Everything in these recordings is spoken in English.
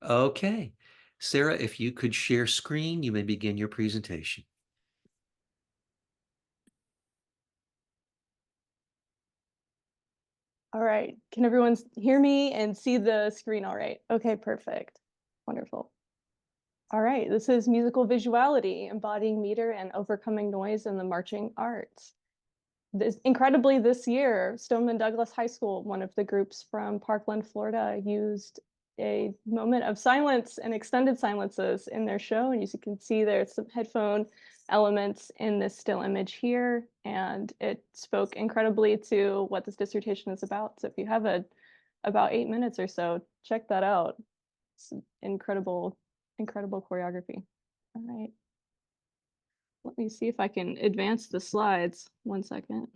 Okay. Sarah, if you could share screen, you may begin your presentation. All right. Can everyone hear me and see the screen all right? Okay, perfect. Wonderful. All right, this is musical visuality, embodying meter and overcoming noise in the marching arts. Incredibly, this year, Stoneman Douglas High School, one of the groups from Parkland, Florida, used a moment of silence and extended silences in their show. And as you can see, there's some headphone elements in this still image here. And it spoke incredibly to what this dissertation is about. So if you have about 8 minutes or so, check that out. It's incredible, incredible choreography. All right. Let me see if I can advance the slides. 1 second.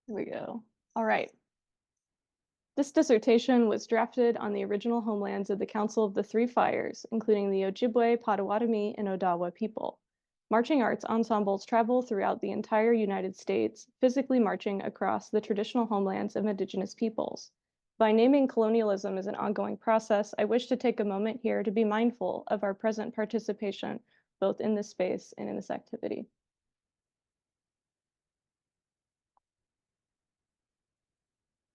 Here we go. All right. This dissertation was drafted on the original homelands of the Council of the Three Fires, including the Ojibwe, Potawatomi, and Odawa people. Marching arts ensembles travel throughout the entire United States, physically marching across the traditional homelands of Indigenous peoples. By naming colonialism as an ongoing process, I wish to take a moment here to be mindful of our present participation, both in this space and in this activity.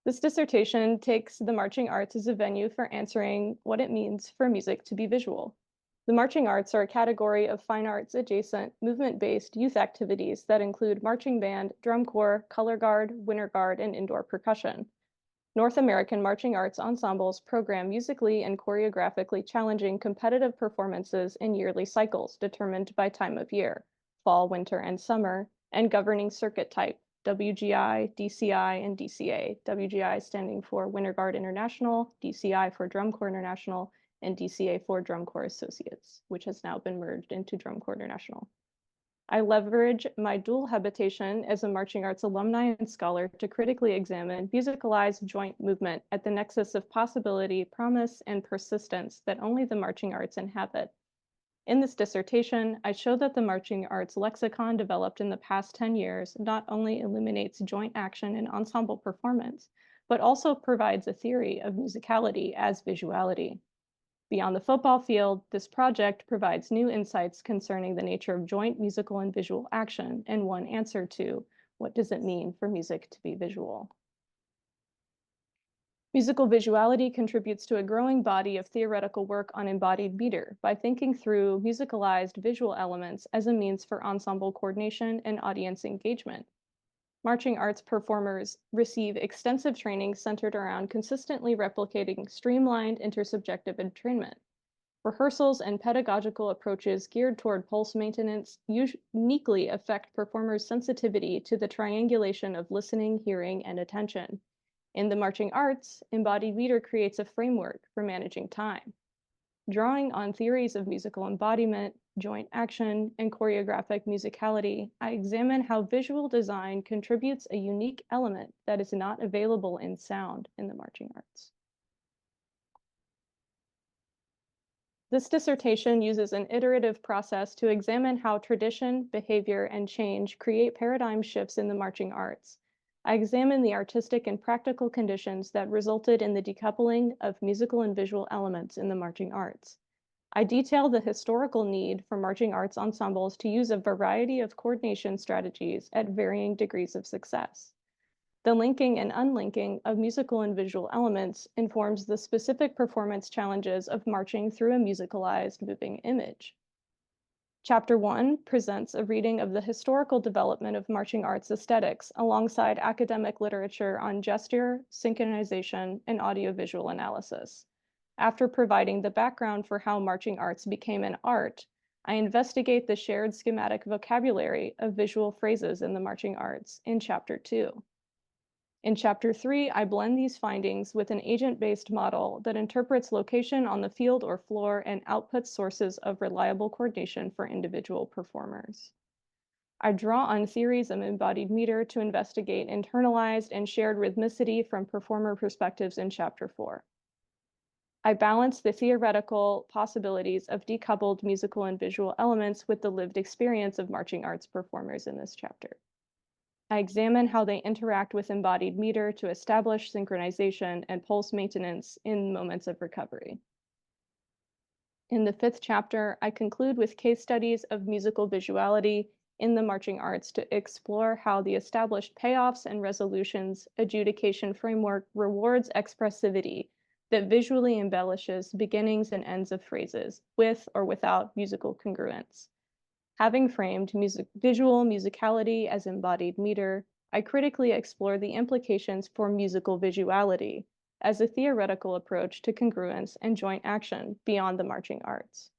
This dissertation takes the marching arts as a venue for answering what it means for music to be visual. The marching arts are a category of fine arts adjacent, movement-based youth activities that include marching band, drum corps, color guard, winter guard, and indoor percussion. North American marching arts ensembles program musically and choreographically challenging competitive performances in yearly cycles determined by time of year, fall, winter, and summer, and governing circuit type, WGI, DCI, and DCA. WGI standing for Winter Guard International, DCI for Drum Corps International, and DCA for Drum Corps Associates, which has now been merged into Drum Corps International. I leverage my dual habitation as a marching arts alumni and scholar to critically examine musicalized joint movement at the nexus of possibility, promise, and persistence that only the marching arts inhabit. In this dissertation, I show that the marching arts lexicon developed in the past 10 years not only illuminates joint action and ensemble performance, but also provides a theory of musicality as visuality. Beyond the football field, this project provides new insights concerning the nature of joint musical and visual action, and one answer to what does it mean for music to be visual? Musical visuality contributes to a growing body of theoretical work on embodied meter by thinking through musicalized visual elements as a means for ensemble coordination and audience engagement. Marching arts performers receive extensive training centered around consistently replicating streamlined intersubjective entrainment. Rehearsals and pedagogical approaches geared toward pulse maintenance uniquely affect performers' sensitivity to the triangulation of listening, hearing, and attention. In the marching arts, embodied meter creates a framework for managing time. Drawing on theories of musical embodiment, joint action, and choreographic musicality, I examine how visual design contributes a unique element that is not available in sound in the marching arts. This dissertation uses an iterative process to examine how tradition, behavior, and change create paradigm shifts in the marching arts. I examine the artistic and practical conditions that resulted in the decoupling of musical and visual elements in the marching arts. I detail the historical need for marching arts ensembles to use a variety of coordination strategies at varying degrees of success. The linking and unlinking of musical and visual elements informs the specific performance challenges of marching through a musicalized moving image. Chapter 1 presents a reading of the historical development of marching arts aesthetics alongside academic literature on gesture, synchronization, and audiovisual analysis. After providing the background for how marching arts became an art, I investigate the shared schematic vocabulary of visual phrases in the marching arts in Chapter 2. In Chapter 3, I blend these findings with an agent-based model that interprets location on the field or floor and outputs sources of reliable coordination for individual performers. I draw on theories of embodied meter to investigate internalized and shared rhythmicity from performer perspectives in Chapter 4. I balance the theoretical possibilities of decoupled musical and visual elements with the lived experience of marching arts performers in this chapter. I examine how they interact with embodied meter to establish synchronization and pulse maintenance in moments of recovery. In the 5th chapter, I conclude with case studies of musical visuality in the marching arts to explore how the established payoffs and resolutions adjudication framework rewards expressivity that visually embellishes beginnings and ends of phrases with or without musical congruence. Having framed visual musicality as embodied meter, I critically explore the implications for musical visuality as a theoretical approach to congruence and joint action beyond the marching arts.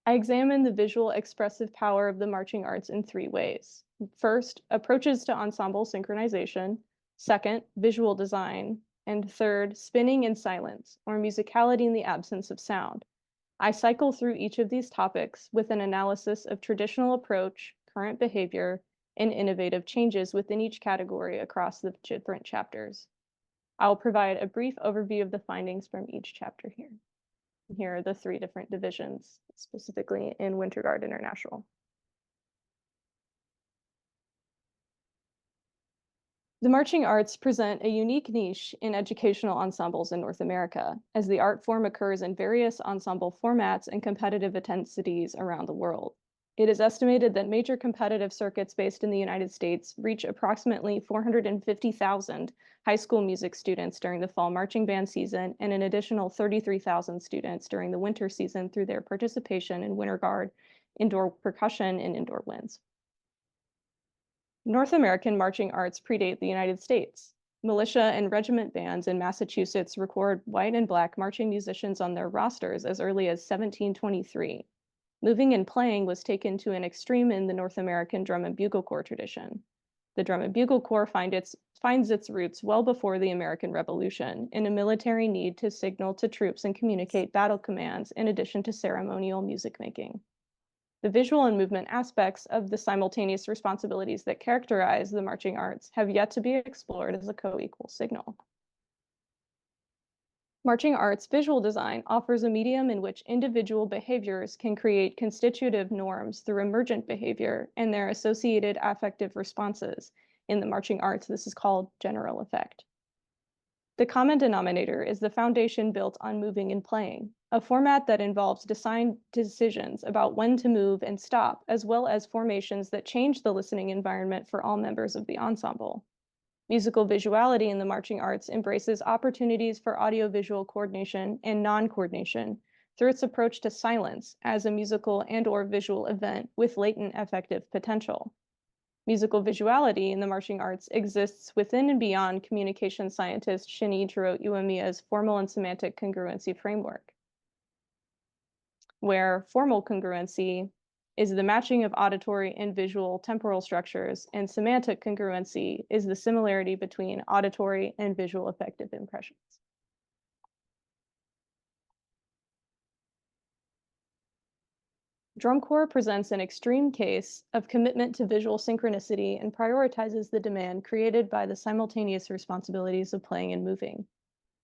I examine the visual expressive power of the marching arts in 3 ways. First, approaches to ensemble synchronization. Second, visual design. And third, spinning in silence, or musicality in the absence of sound. I cycle through each of these topics with an analysis of traditional approach, current behavior, and innovative changes within each category across the different chapters. I will provide a brief overview of the findings from each chapter here. Here are the 3 different divisions, specifically in Winterguard International. The marching arts present a unique niche in educational ensembles in North America, as the art form occurs in various ensemble formats and competitive intensities around the world. It is estimated that major competitive circuits based in the United States reach approximately 450,000 high school music students during the fall marching band season and an additional 33,000 students during the winter season through their participation in Winter Guard, indoor percussion, and indoor winds. North American marching arts predate the United States. Militia and regiment bands in Massachusetts record white and black marching musicians on their rosters as early as 1723. Moving and playing was taken to an extreme in the North American drum and bugle corps tradition. The drum and bugle corps finds its roots well before the American Revolution in a military need to signal to troops and communicate battle commands in addition to ceremonial music making. The visual and movement aspects of the simultaneous responsibilities that characterize the marching arts have yet to be explored as a co-equal signal. Marching arts visual design offers a medium in which individual behaviors can create constitutive norms through emergent behavior and their associated affective responses. In the marching arts, this is called general effect. The common denominator is the foundation built on moving and playing, a format that involves design decisions about when to move and stop, as well as formations that change the listening environment for all members of the ensemble. Musical visuality in the marching arts embraces opportunities for audiovisual coordination and non-coordination through its approach to silence as a musical and/or visual event with latent affective potential. Musical visuality in the marching arts exists within and beyond communication scientist Shinichiro Uemiya's formal and semantic congruency framework, where formal congruency is the matching of auditory and visual temporal structures, and semantic congruency is the similarity between auditory and visual affective impressions. Drum corps presents an extreme case of commitment to visual synchronicity and prioritizes the demand created by the simultaneous responsibilities of playing and moving.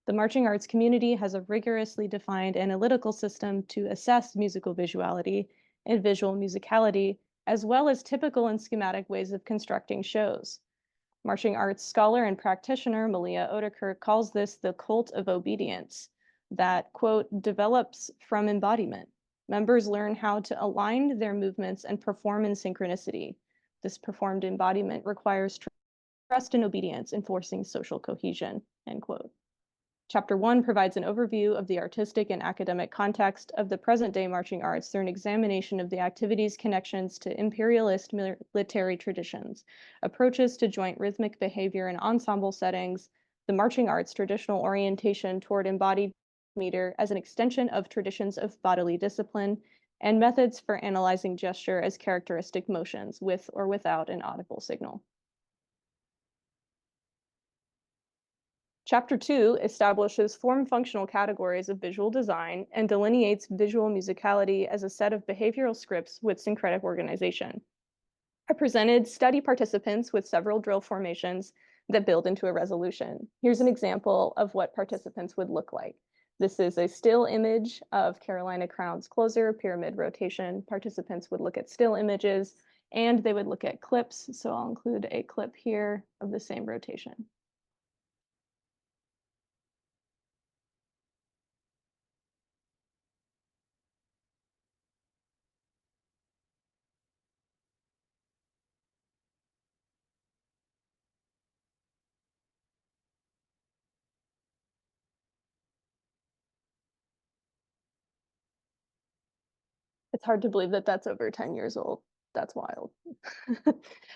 The marching arts community has a rigorously defined analytical system to assess musical visuality and visual musicality, as well as typical and schematic ways of constructing shows. Marching arts scholar and practitioner Malia Odekirk calls this the cult of obedience that, quote, develops from embodiment. Members learn how to align their movements and perform in synchronicity. This performed embodiment requires trust and obedience, enforcing social cohesion, end quote. Chapter 1 provides an overview of the artistic and academic context of the present-day marching arts through an examination of the activities' connections to imperialist military traditions, approaches to joint rhythmic behavior in ensemble settings, the marching arts' traditional orientation toward embodied meter as an extension of traditions of bodily discipline, and methods for analyzing gesture as characteristic motions with or without an audible signal. Chapter 2 establishes form-functional categories of visual design and delineates visual musicality as a set of behavioral scripts with syncretic organization. I presented study participants with several drill formations that build into a resolution. Here's an example of what participants would look like. This is a still image of Carolina Crown's closer pyramid rotation. Participants would look at still images and they would look at clips. So I'll include a clip here of the same rotation. It's hard to believe that that's over 10 years old. That's wild.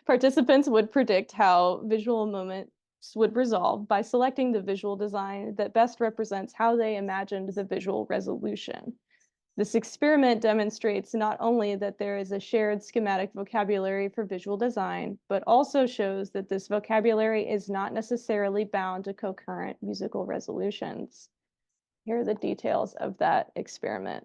Participants would predict how visual moments would resolve by selecting the visual design that best represents how they imagined the visual resolution. This experiment demonstrates not only that there is a shared schematic vocabulary for visual design, but also shows that this vocabulary is not necessarily bound to concurrent musical resolutions. Here are the details of that experiment.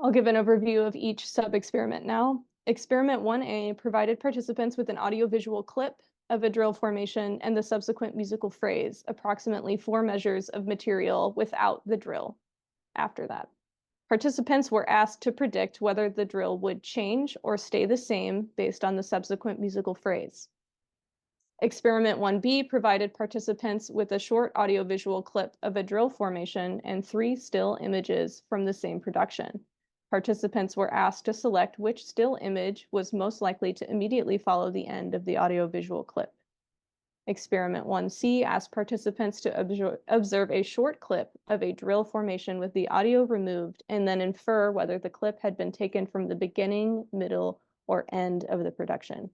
I'll give an overview of each sub-experiment now. Experiment 1A provided participants with an audiovisual clip of a drill formation and the subsequent musical phrase, approximately 4 measures of material without the drill after that. Participants were asked to predict whether the drill would change or stay the same based on the subsequent musical phrase. Experiment 1B provided participants with a short audiovisual clip of a drill formation and 3 still images from the same production. Participants were asked to select which still image was most likely to immediately follow the end of the audiovisual clip. Experiment 1C asked participants to observe a short clip of a drill formation with the audio removed and then infer whether the clip had been taken from the beginning, middle, or end of the production.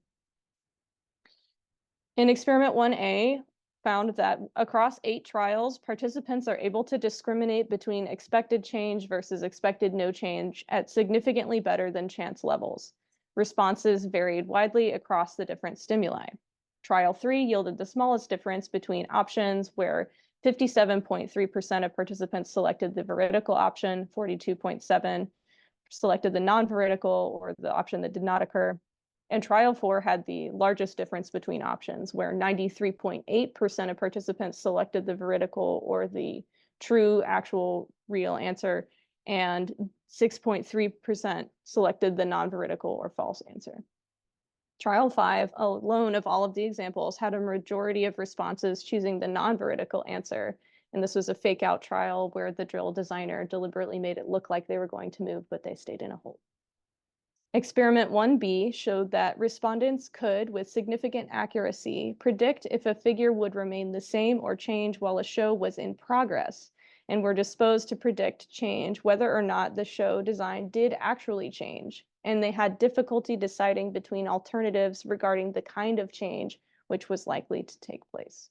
In experiment 1A, found that across 8 trials, participants are able to discriminate between expected change versus expected no change at significantly better than chance levels. Responses varied widely across the different stimuli. Trial 3 yielded the smallest difference between options, where 57.3% of participants selected the veridical option, 42.7% selected the non-veridical, or the option that did not occur. And trial 4 had the largest difference between options, where 93.8% of participants selected the veridical or the true, actual, real answer, and 6.3% selected the non-veridical or false answer. Trial 5 alone of all of the examples had a majority of responses choosing the non-veridical answer. And this was a fake out trial where the drill designer deliberately made it look like they were going to move, but they stayed in a hole. Experiment 1B showed that respondents could, with significant accuracy, predict if a figure would remain the same or change while a show was in progress, and were disposed to predict change whether or not the show design did actually change, and they had difficulty deciding between alternatives regarding the kind of change which was likely to take place.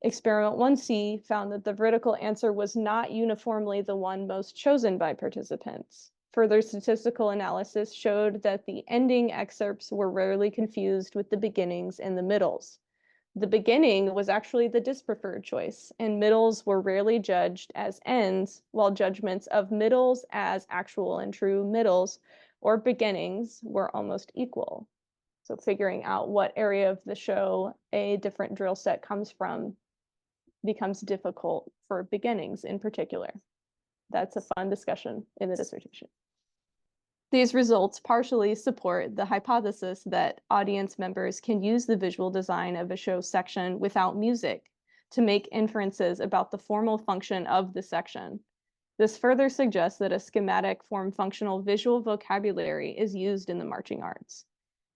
Experiment 1C found that the vertical answer was not uniformly the one most chosen by participants. Further statistical analysis showed that the ending excerpts were rarely confused with the beginnings and the middles. The beginning was actually the dispreferred choice, and middles were rarely judged as ends, while judgments of middles as actual and true middles or beginnings were almost equal. So figuring out what area of the show a different drill set comes from becomes difficult for beginnings in particular. That's a fun discussion in the dissertation. These results partially support the hypothesis that audience members can use the visual design of a show section without music to make inferences about the formal function of the section. This further suggests that a schematic form-functional visual vocabulary is used in the marching arts.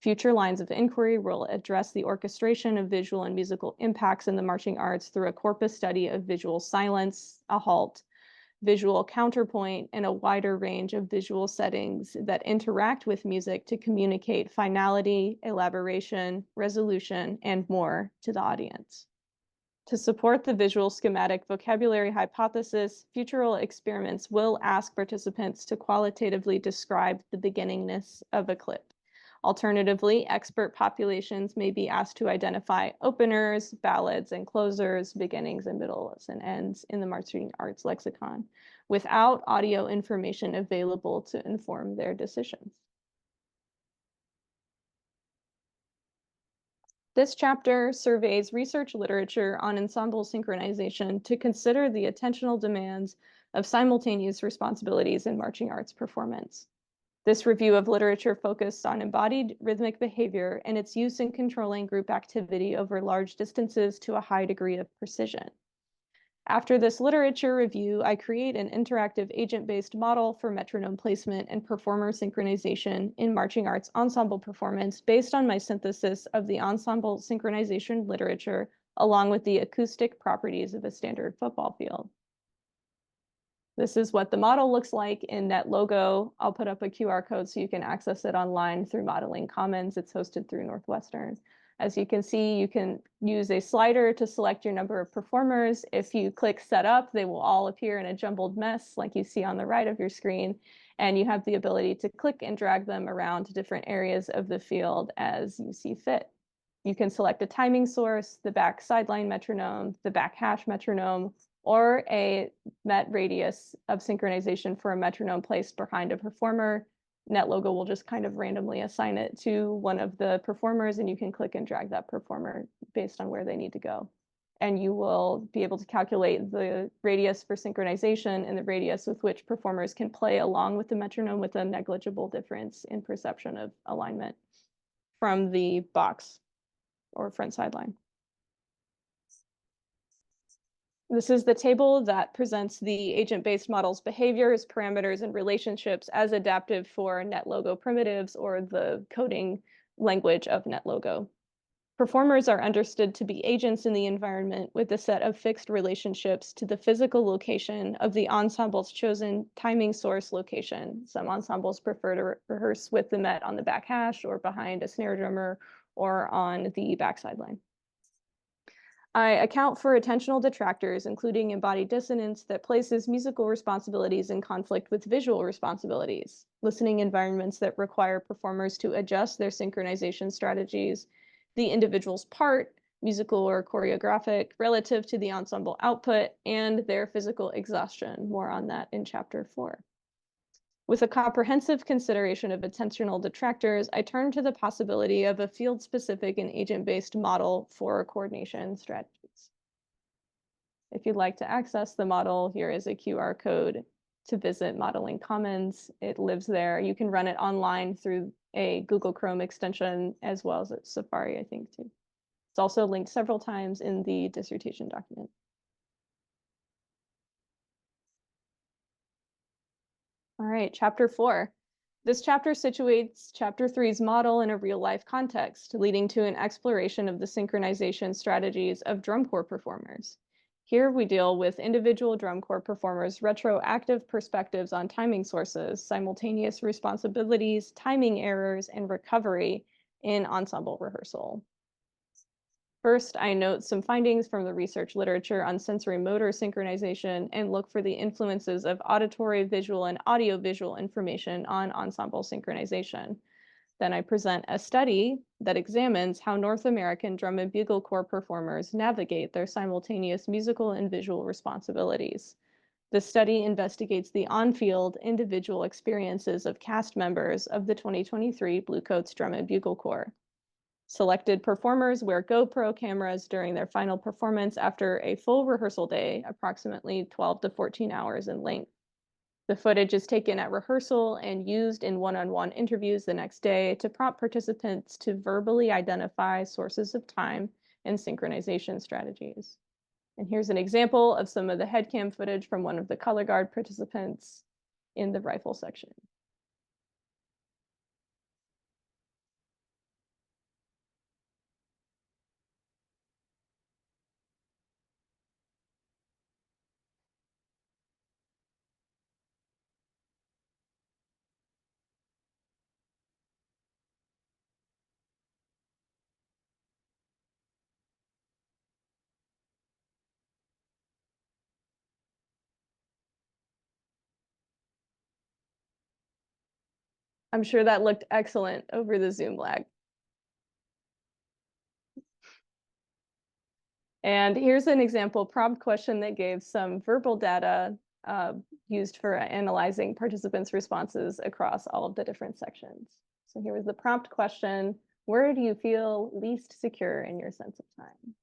Future lines of inquiry will address the orchestration of visual and musical impacts in the marching arts through a corpus study of visual silence, a halt, visual counterpoint, and a wider range of visual settings that interact with music to communicate finality, elaboration, resolution, and more to the audience. To support the visual schematic vocabulary hypothesis, future experiments will ask participants to qualitatively describe the beginningness of a clip. Alternatively, expert populations may be asked to identify openers, ballads, and closers, beginnings and middles and ends in the marching arts lexicon, without audio information available to inform their decisions. This chapter surveys research literature on ensemble synchronization to consider the attentional demands of simultaneous responsibilities in marching arts performance. This review of literature focused on embodied rhythmic behavior and its use in controlling group activity over large distances to a high degree of precision. After this literature review, I create an interactive agent-based model for metronome placement and performer synchronization in marching arts ensemble performance based on my synthesis of the ensemble synchronization literature along with the acoustic properties of a standard football field. This is what the model looks like in NetLogo. I'll put up a QR code so you can access it online through Modeling Commons. It's hosted through Northwestern. As you can see, you can use a slider to select your number of performers. If you click Setup, they will all appear in a jumbled mess like you see on the right of your screen. And you have the ability to click and drag them around to different areas of the field as you see fit. You can select a timing source, the back sideline metronome, the back hash metronome, or a met radius of synchronization for a metronome placed behind a performer. NetLogo will just kind of randomly assign it to one of the performers, and you can click and drag that performer based on where they need to go. And you will be able to calculate the radius for synchronization and the radius with which performers can play along with the metronome with a negligible difference in perception of alignment from the box or front sideline. This is the table that presents the agent-based model's behaviors, parameters, and relationships as adaptive for NetLogo primitives or the coding language of NetLogo. Performers are understood to be agents in the environment with a set of fixed relationships to the physical location of the ensemble's chosen timing source location. Some ensembles prefer to rehearse with the Met on the back hash or behind a snare drummer or on the back sideline. I account for attentional detractors, including embodied dissonance that places musical responsibilities in conflict with visual responsibilities, listening environments that require performers to adjust their synchronization strategies, the individual's part, musical or choreographic, relative to the ensemble output, and their physical exhaustion. More on that in chapter 4. With a comprehensive consideration of attentional detractors, I turn to the possibility of a field-specific and agent-based model for coordination strategies. If you'd like to access the model, here is a QR code to visit Modeling Commons. It lives there. You can run it online through a Google Chrome extension as well as Safari, I think, too. It's also linked several times in the dissertation document. All right, chapter 4. This chapter situates chapter 3's model in a real-life context, leading to an exploration of the synchronization strategies of drum corps performers. Here we deal with individual drum corps performers' retroactive perspectives on timing sources, simultaneous responsibilities, timing errors, and recovery in ensemble rehearsal. First, I note some findings from the research literature on sensory motor synchronization and look for the influences of auditory, visual, and audiovisual information on ensemble synchronization. Then I present a study that examines how North American drum and bugle corps performers navigate their simultaneous musical and visual responsibilities. The study investigates the on-field individual experiences of cast members of the 2023 Bluecoats Drum and Bugle Corps. Selected performers wear GoPro cameras during their final performance after a full rehearsal day, approximately 12 to 14 hours in length. The footage is taken at rehearsal and used in one-on-one interviews the next day to prompt participants to verbally identify sources of time and synchronization strategies. And here's an example of some of the headcam footage from one of the color guard participants in the rifle section. I'm sure that looked excellent over the Zoom lag. And here's an example prompt question that gave some verbal data used for analyzing participants' responses across all of the different sections. So here was the prompt question. Where do you feel least secure in your sense of time?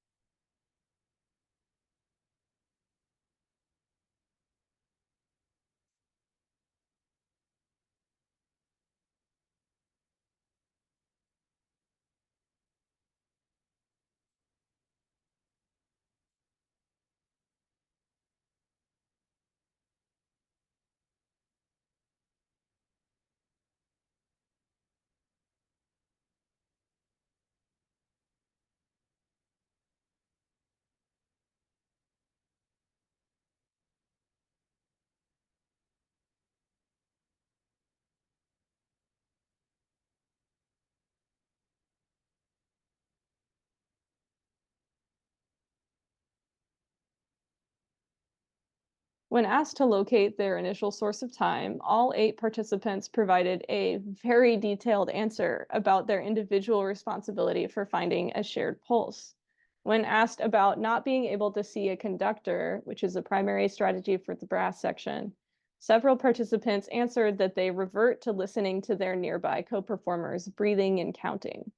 When asked to locate their initial source of time, all 8 participants provided a very detailed answer about their individual responsibility for finding a shared pulse. When asked about not being able to see a conductor, which is a primary strategy for the brass section, several participants answered that they revert to listening to their nearby co-performers breathing and counting.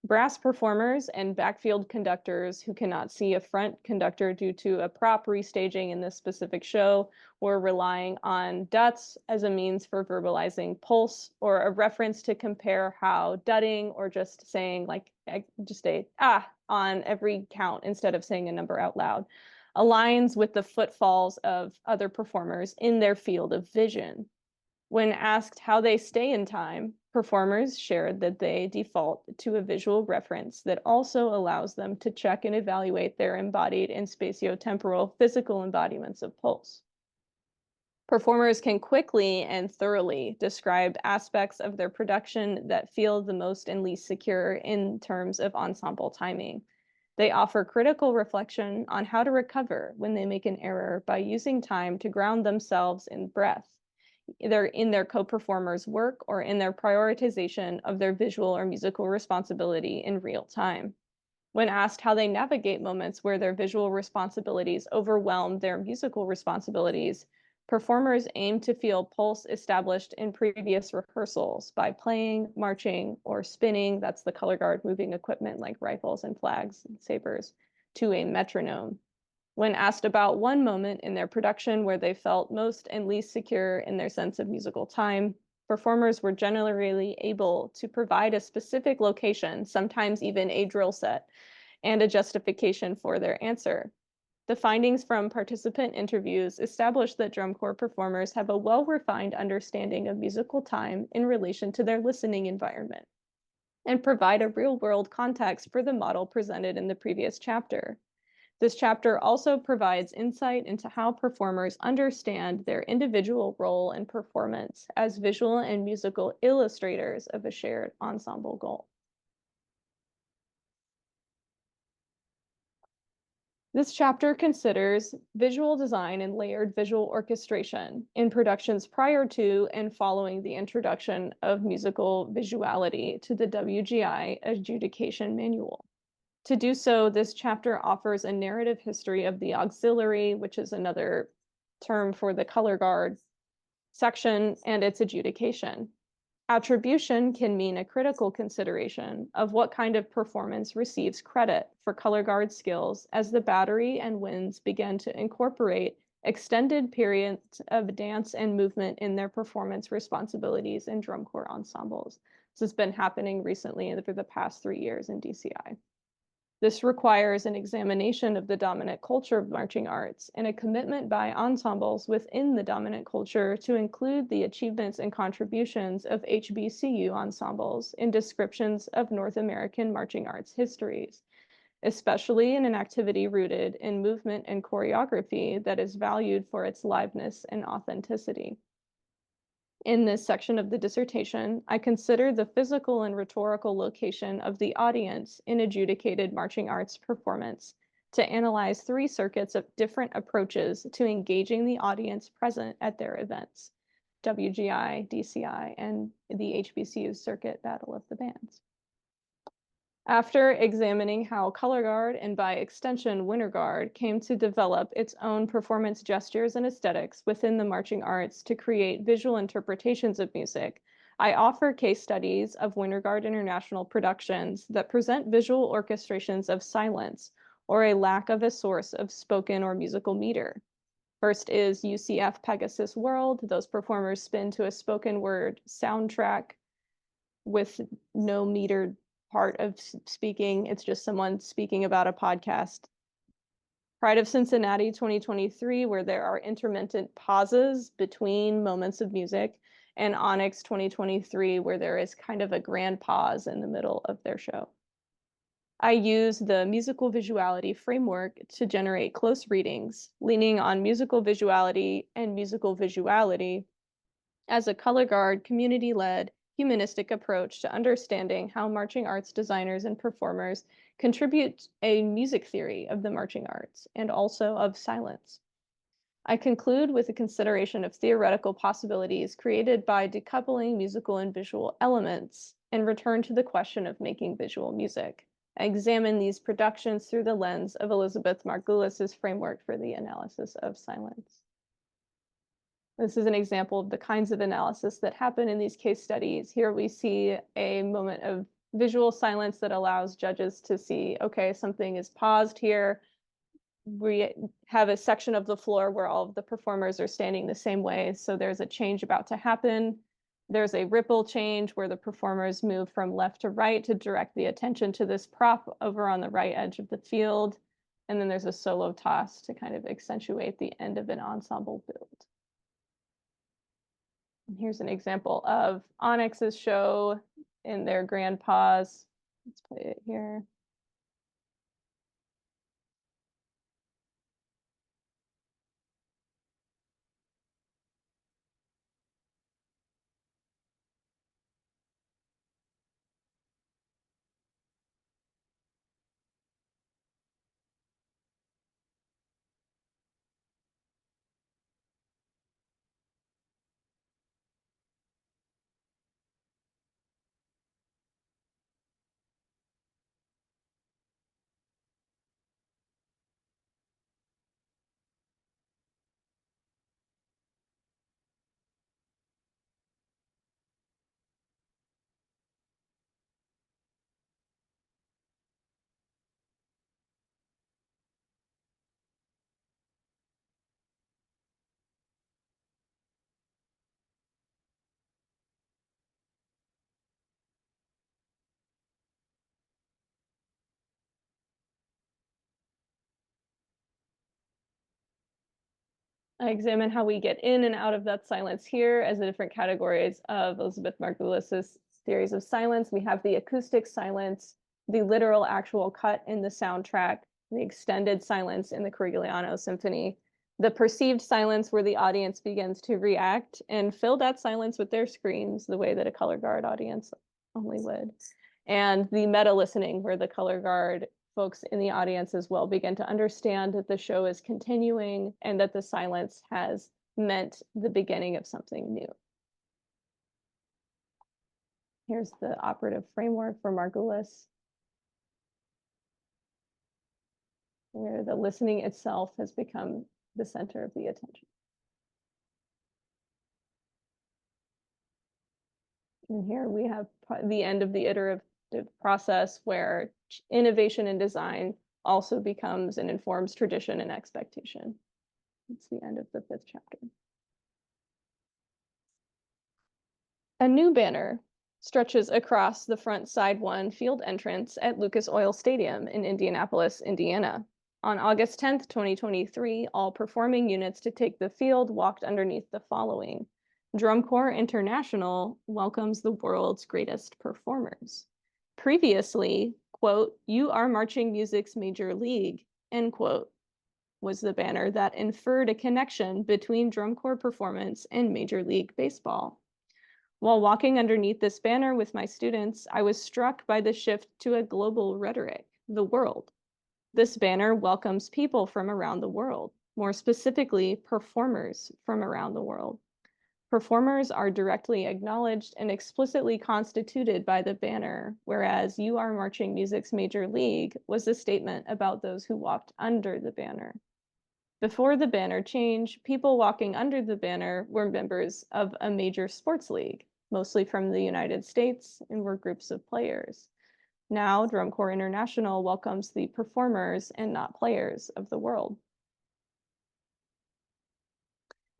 Brass performers and backfield conductors who cannot see a front conductor due to a prop restaging in this specific show were relying on duts as a means for verbalizing pulse or a reference to compare how dutting or just saying just a on every count instead of saying a number out loud aligns with the footfalls of other performers in their field of vision. When asked how they stay in time, performers shared that they default to a visual reference that also allows them to check and evaluate their embodied and spatiotemporal physical embodiments of pulse. Performers can quickly and thoroughly describe aspects of their production that feel the most and least secure in terms of ensemble timing. They offer critical reflection on how to recover when they make an error by using time to ground themselves in breath, either in their co-performers' work or in their prioritization of their visual or musical responsibility in real time. When asked how they navigate moments where their visual responsibilities overwhelm their musical responsibilities, performers aim to feel pulse established in previous rehearsals by playing, marching, or spinning, that's the color guard moving equipment like rifles and flags and sabers, to a metronome. When asked about one moment in their production where they felt most and least secure in their sense of musical time, performers were generally able to provide a specific location, sometimes even a drill set, and a justification for their answer. The findings from participant interviews establish that drum corps performers have a well-refined understanding of musical time in relation to their listening environment and provide a real-world context for the model presented in the previous chapter. This chapter also provides insight into how performers understand their individual role and performance as visual and musical illustrators of a shared ensemble goal. This chapter considers visual design and layered visual orchestration in productions prior to and following the introduction of musical visuality to the WGI Adjudication Manual. To do so, this chapter offers a narrative history of the auxiliary, which is another term for the color guard section, and its adjudication. Attribution can mean a critical consideration of what kind of performance receives credit for color guard skills as the battery and winds begin to incorporate extended periods of dance and movement in their performance responsibilities in drum corps ensembles. This has been happening recently for the past 3 years in DCI. This requires an examination of the dominant culture of marching arts and a commitment by ensembles within the dominant culture to include the achievements and contributions of HBCU ensembles in descriptions of North American marching arts histories, especially in an activity rooted in movement and choreography that is valued for its liveness and authenticity. In this section of the dissertation, I consider the physical and rhetorical location of the audience in adjudicated marching arts performance to analyze 3 circuits of different approaches to engaging the audience present at their events: WGI, DCI, and the HBCU Circuit Battle of the Bands. After examining how color guard and by extension winter guard came to develop its own performance gestures and aesthetics within the marching arts to create visual interpretations of music, I offer case studies of Winterguard International productions that present visual orchestrations of silence or a lack of a source of spoken or musical meter. First is UCF Pegasus World. Those performers spin to a spoken word soundtrack with no metered part of speaking. It's just someone speaking about a podcast. Pride of Cincinnati 2023, where there are intermittent pauses between moments of music, and Onyx 2023, where there is kind of a grand pause in the middle of their show. I use the musical visuality framework to generate close readings, leaning on musical visuality and musical visuality as a color guard, community-led, humanistic approach to understanding how marching arts designers and performers contribute a music theory of the marching arts and also of silence. I conclude with a consideration of theoretical possibilities created by decoupling musical and visual elements and return to the question of making visual music. I examine these productions through the lens of Elizabeth Margulis's framework for the analysis of silence. This is an example of the kinds of analysis that happen in these case studies. Here we see a moment of visual silence that allows judges to see, okay, something is paused here. We have a section of the floor where all of the performers are standing the same way, so there's a change about to happen. There's a ripple change where the performers move from left to right to direct the attention to this prop over on the right edge of the field. And then there's a solo toss to kind of accentuate the end of an ensemble build. And here's an example of Onyx's show in their grand pause. Let's play it here. I examine how we get in and out of that silence here as the different categories of Elizabeth Margulis's theories of silence. We have the acoustic silence, the literal actual cut in the soundtrack, the extended silence in the Corigliano Symphony, the perceived silence where the audience begins to react and fill that silence with their screams the way that a color guard audience only would, and the meta listening where the color guard folks in the audience as well begin to understand that the show is continuing and that the silence has meant the beginning of something new. Here's the operative framework for Margulis, where the listening itself has become the center of the attention. And here we have the end of the iterative process where innovation in design also becomes and informs tradition and expectation. It's the end of the 5th chapter. A new banner stretches across the front side 1 field entrance at Lucas Oil Stadium in Indianapolis, Indiana. On August 10th, 2023, all performing units to take the field walked underneath the following. Drum Corps International welcomes the world's greatest performers. Previously, quote, "You are marching music's major league," end quote, was the banner that inferred a connection between drum corps performance and Major League Baseball. While walking underneath this banner with my students, I was struck by the shift to a global rhetoric, the world. This banner welcomes people from around the world, more specifically, performers from around the world. Performers are directly acknowledged and explicitly constituted by the banner, whereas "You Are Marching Music's Major League" was a statement about those who walked under the banner. Before the banner change, people walking under the banner were members of a major sports league. mostly from the United States, and were groups of players. Now, Drum Corps International welcomes the performers and not players of the world.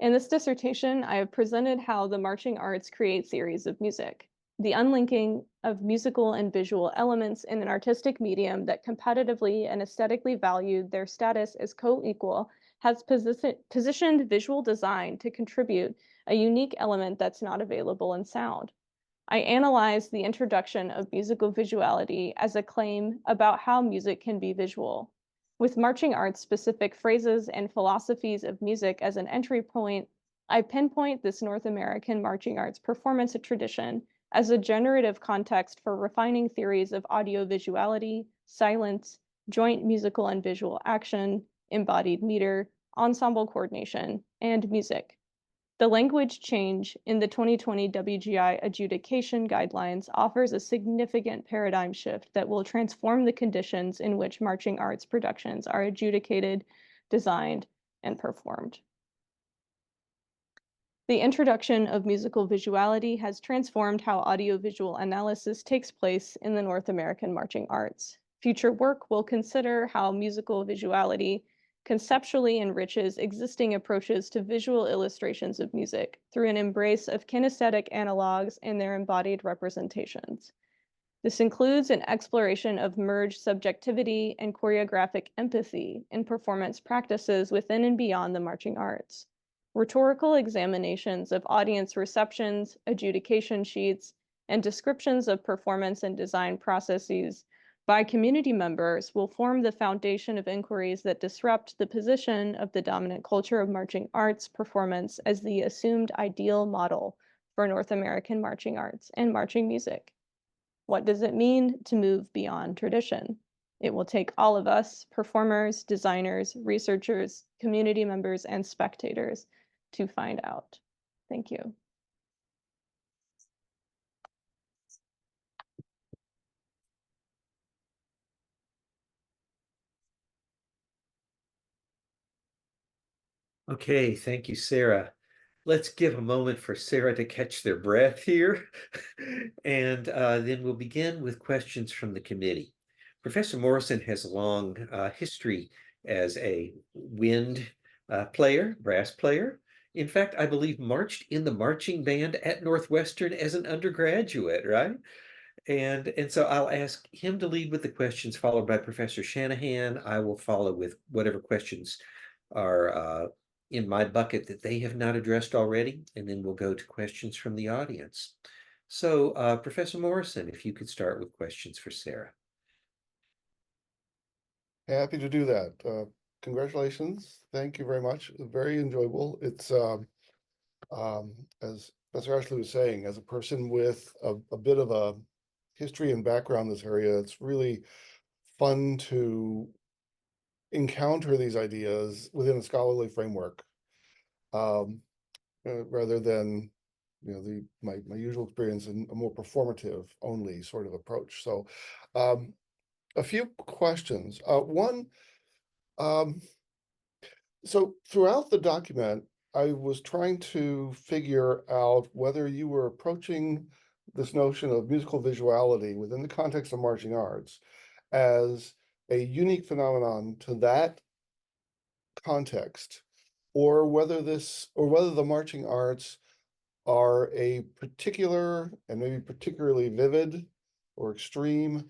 In this dissertation, I have presented how the marching arts create theories of music. The unlinking of musical and visual elements in an artistic medium that competitively and aesthetically valued their status as co-equal has positioned visual design to contribute a unique element that's not available in sound. I analyzed the introduction of musical visuality as a claim about how music can be visual. With marching arts specific phrases and philosophies of music as an entry point, I pinpoint this North American marching arts performance tradition as a generative context for refining theories of audio visuality, silence, joint musical and visual action, embodied meter, ensemble coordination, and music. The language change in the 2020 WGI adjudication guidelines offers a significant paradigm shift that will transform the conditions in which marching arts productions are adjudicated, designed, and performed. The introduction of musical visuality has transformed how audiovisual analysis takes place in the North American marching arts. Future work will consider how musical visuality conceptually enriches existing approaches to visual illustrations of music through an embrace of kinesthetic analogs and their embodied representations. This includes an exploration of merged subjectivity and choreographic empathy in performance practices within and beyond the marching arts. Rhetorical examinations of audience receptions, adjudication sheets, and descriptions of performance and design processes by community members will form the foundation of inquiries that disrupt the position of the dominant culture of marching arts performance as the assumed ideal model for North American marching arts and marching music. What does it mean to move beyond tradition? It will take all of us, performers, designers, researchers, community members, and spectators to find out. Thank you. Okay, thank you, Sarah. Let's give a moment for Sarah to catch their breath here, and then we'll begin with questions from the committee. Professor Morrison has a long history as a wind player, brass player. In fact, I believe marched in the marching band at Northwestern as an undergraduate, right? And so I'll ask him to lead with the questions, followed by Professor Shanahan. I will follow with whatever questions are in my bucket that they have not addressed already, and then we'll go to questions from the audience. So, Professor Morrison, if you could start with questions for Sarah. Happy to do that. Congratulations. Thank you very much. Very enjoyable. It's as Professor Ashley was saying, as a person with a bit of a history and background in this area, it's really fun to encounter these ideas within a scholarly framework, rather than my usual experience in a more performative only sort of approach. So a few questions. One, so throughout the document, I was trying to figure out whether you were approaching this notion of musical visuality within the context of marching arts as a unique phenomenon to that context, or whether the marching arts are a particular and maybe particularly vivid or extreme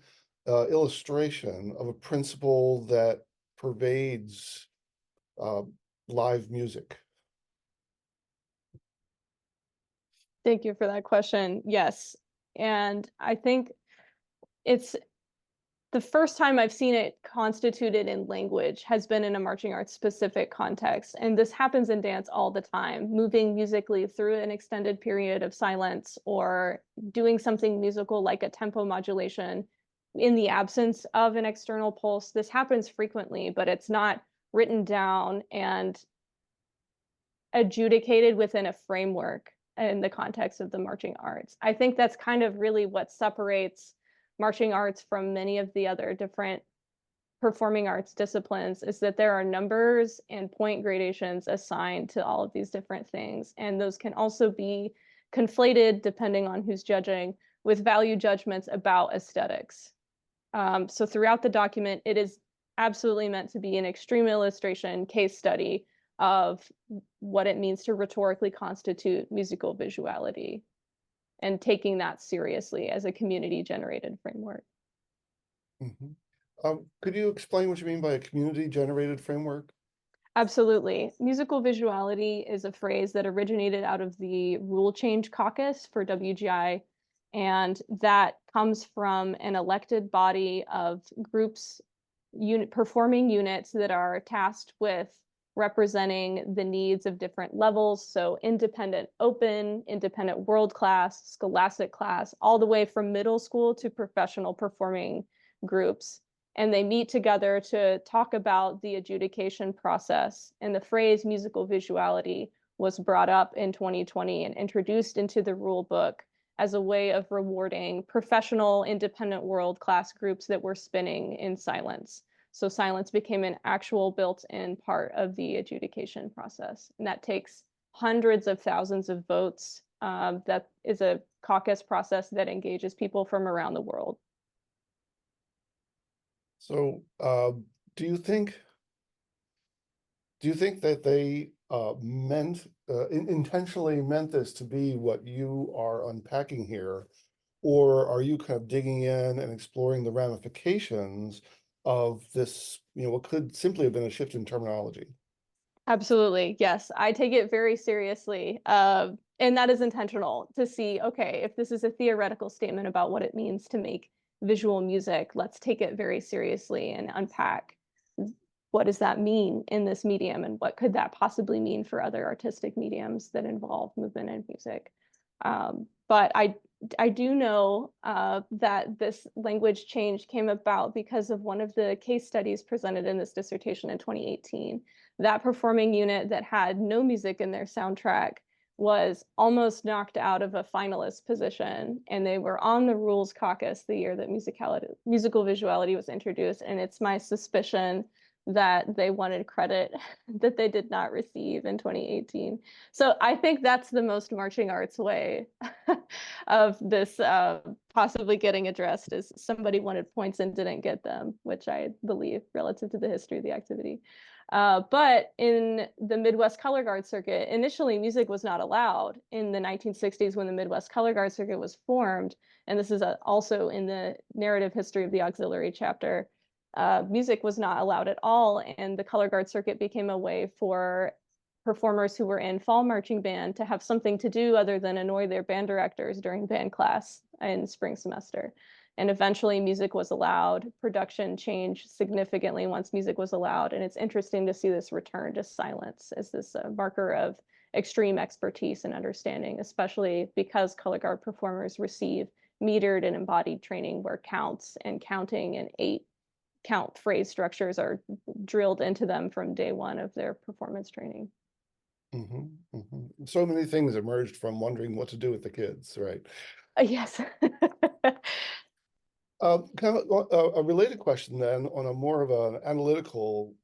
illustration of a principle that pervades live music. Thank you for that question. Yes. And I think it's the first time I've seen it constituted in language has been in a marching arts specific context. And this happens in dance all the time, moving musically through an extended period of silence or doing something musical like a tempo modulation in the absence of an external pulse. This happens frequently, but it's not written down and adjudicated within a framework in the context of the marching arts. I think that's kind of really what separates marching arts from many of the other different performing arts disciplines is that there are numbers and point gradations assigned to all of these different things. And those can also be conflated, depending on who's judging, with value judgments about aesthetics. So throughout the document, it is absolutely meant to be an extreme illustration case study of what it means to rhetorically constitute musical visuality and taking that seriously as a community-generated framework. Mhm. Could you explain what you mean by a community-generated framework? Absolutely. Musical visuality is a phrase that originated out of the Rule Change Caucus for WGI, and that comes from an elected body of groups, performing units that are tasked with representing the needs of different levels. So independent open, independent world class, scholastic class, all the way from middle school to professional performing groups. And they meet together to talk about the adjudication process. And the phrase musical visuality was brought up in 2020 and introduced into the rule book as a way of rewarding professional, independent world-class groups that were spinning in silence. So silence became an actual built-in part of the adjudication process. And that takes hundreds of thousands of votes. That is a caucus process that engages people from around the world. So, do you think that they intentionally meant this to be what you are unpacking here, or are you kind of digging in and exploring the ramifications of this, what could simply have been a shift in terminology? Absolutely. Yes. I take it very seriously. And that is intentional to see, okay, if this is a theoretical statement about what it means to make visual music, let's take it very seriously and unpack what does that mean in this medium and what could that possibly mean for other artistic mediums that involve movement and music. But I do know that this language change came about because of one of the case studies presented in this dissertation in 2018. That performing unit that had no music in their soundtrack was almost knocked out of a finalist position, and they were on the Rules Caucus the year that musical visuality was introduced. And it's my suspicion that they wanted credit that they did not receive in 2018. So I think that's the most marching arts way of this possibly getting addressed, is somebody wanted points and didn't get them, which I believe relative to the history of the activity. But in the Midwest Color Guard Circuit, initially music was not allowed in the 1960s when the Midwest Color Guard Circuit was formed. And this is also in the narrative history of the auxiliary chapter. Music was not allowed at all, and the color guard circuit became a way for performers who were in fall marching band to have something to do other than annoy their band directors during band class in spring semester. And eventually music was allowed. Production changed significantly once music was allowed, and it's interesting to see this return to silence as this marker of extreme expertise and understanding, especially because color guard performers receive metered and embodied training where counts and counting and 8-count phrase structures are drilled into them from day one of their performance training. So many things emerged from wondering what to do with the kids, right? Yes. Kind of a related question then, on a more of an analytical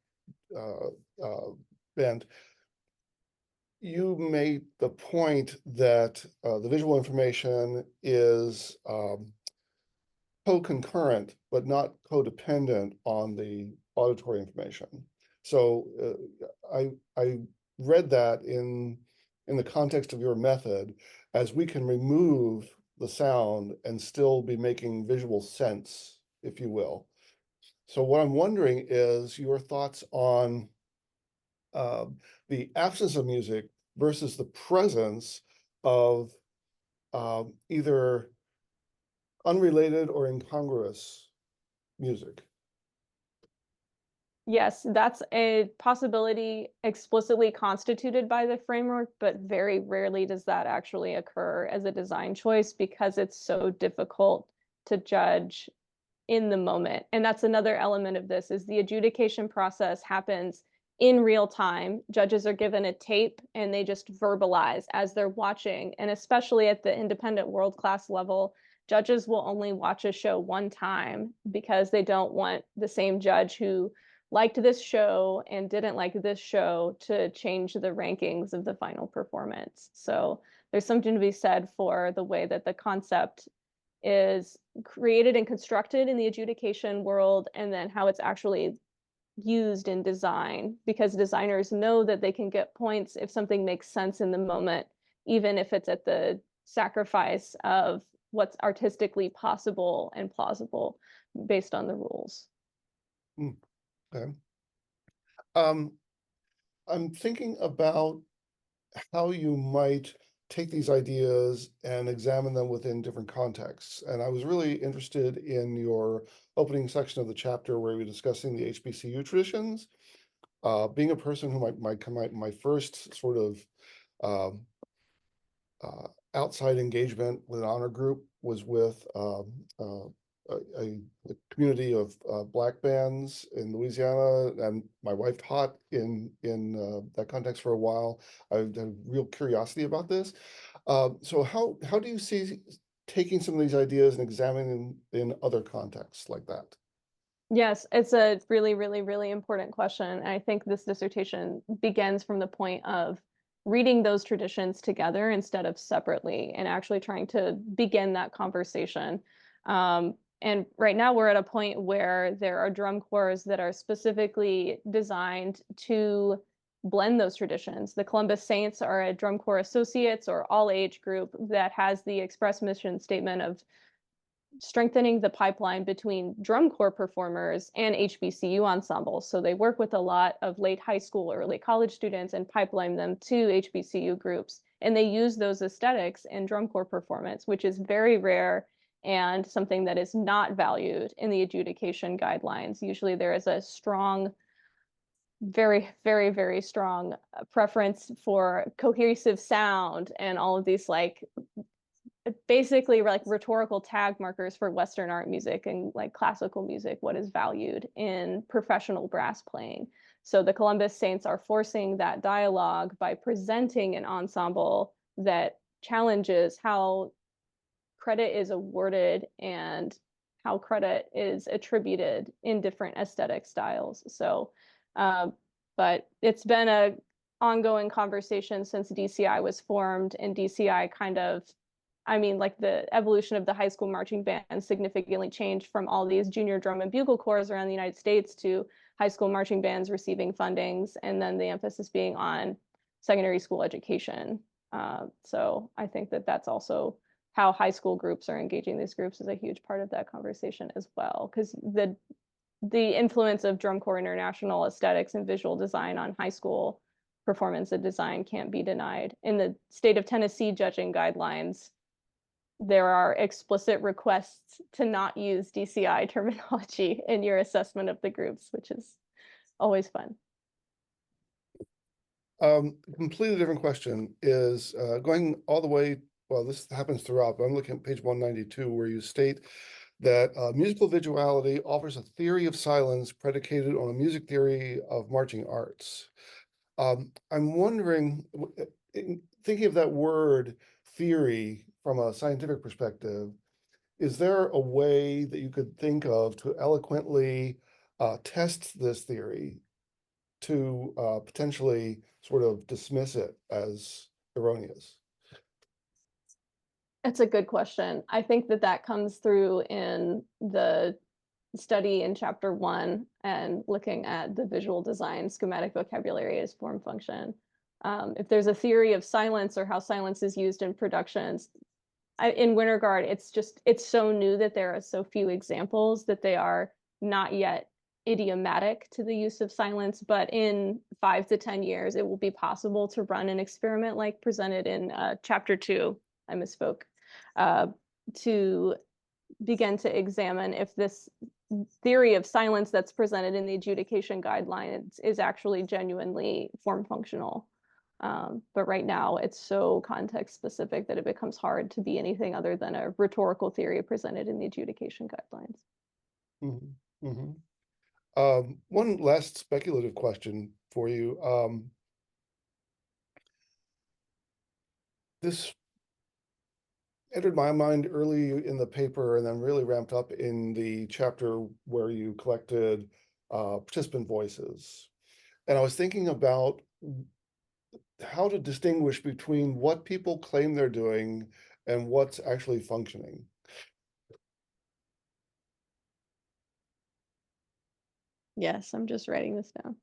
bent. You made the point that the visual information is co-concurrent, but not codependent on the auditory information. So I read that in the context of your method, as we can remove the sound and still be making visual sense, if you will. So what I'm wondering is your thoughts on the absence of music versus the presence of either unrelated or incongruous music. Yes, that's a possibility explicitly constituted by the framework, but very rarely does that actually occur as a design choice because it's so difficult to judge in the moment. And that's another element of this, is the adjudication process happens in real time. Judges are given a tape and they just verbalize as they're watching. And especially at the independent world class level, judges will only watch a show one time because they don't want the same judge who liked this show and didn't like this show to change the rankings of the final performance. So there's something to be said for the way that the concept is created and constructed in the adjudication world, and then how it's actually used in design, because designers know that they can get points if something makes sense in the moment, even if it's at the sacrifice of what's artistically possible and plausible based on the rules. Okay. I'm thinking about how you might take these ideas and examine them within different contexts. And I was really interested in your opening section of the chapter where you were discussing the HBCU traditions. Being a person who my first sort of outside engagement with an honor group was with a community of Black bands in Louisiana, and my wife taught in that context for a while. I had a real curiosity about this. So how do you see taking some of these ideas and examining them in other contexts like that? Yes, it's a really, really, really important question. And I think this dissertation begins from the point of reading those traditions together instead of separately, and actually trying to begin that conversation. And right now we're at a point where there are drum corps that are specifically designed to blend those traditions. The Columbus Saints are a drum corps associates or all age group that has the express mission statement of strengthening the pipeline between drum corps performers and HBCU ensembles. So they work with a lot of late high school, early college students and pipeline them to HBCU groups. And they use those aesthetics in drum corps performance, which is very rare and something that is not valued in the adjudication guidelines. Usually there is a strong, very, very, very strong preference for cohesive sound and all of these like basically like rhetorical tag markers for Western art music and like classical music, what is valued in professional brass playing. So the Columbus Saints are forcing that dialogue by presenting an ensemble that challenges how credit is awarded and how credit is attributed in different aesthetic styles. So, but it's been a ongoing conversation since DCI was formed, and DCI kind of, I mean, like the evolution of the high school marching band significantly changed from all these junior drum and bugle corps around the United States to high school marching bands receiving fundings, and then the emphasis being on secondary school education. So I think that that's also how high school groups are engaging these groups is a huge part of that conversation as well, because the influence of Drum Corps International aesthetics and visual design on high school performance and design can't be denied. In the state of Tennessee judging guidelines, there are explicit requests to not use DCI terminology in your assessment of the groups, which is always fun. Completely different question is going all the way, well, this happens throughout, but I'm looking at page 192 where you state that musical visuality offers a theory of silence predicated on a music theory of marching arts. I'm wondering, thinking of that word theory from a scientific perspective, is there a way that you could think of to eloquently test this theory to potentially sort of dismiss it as erroneous? That's a good question. I think that that comes through in the study in chapter 1 and looking at the visual design schematic vocabulary as form function. If there's a theory of silence or how silence is used in productions, in Winter Guard, it's so new that there are so few examples that they are not yet idiomatic to the use of silence. But in 5 to 10 years, it will be possible to run an experiment like presented in chapter 2. I misspoke. To begin to examine if this theory of silence that's presented in the adjudication guidelines is actually genuinely form functional. But right now it's so context specific that it becomes hard to be anything other than a rhetorical theory presented in the adjudication guidelines. Mm-hmm. Mm-hmm. One last speculative question for you. This entered my mind early in the paper and then really ramped up in the chapter where you collected participant voices. And I was thinking about how to distinguish between what people claim they're doing and what's actually functioning. Yes, I'm just writing this down.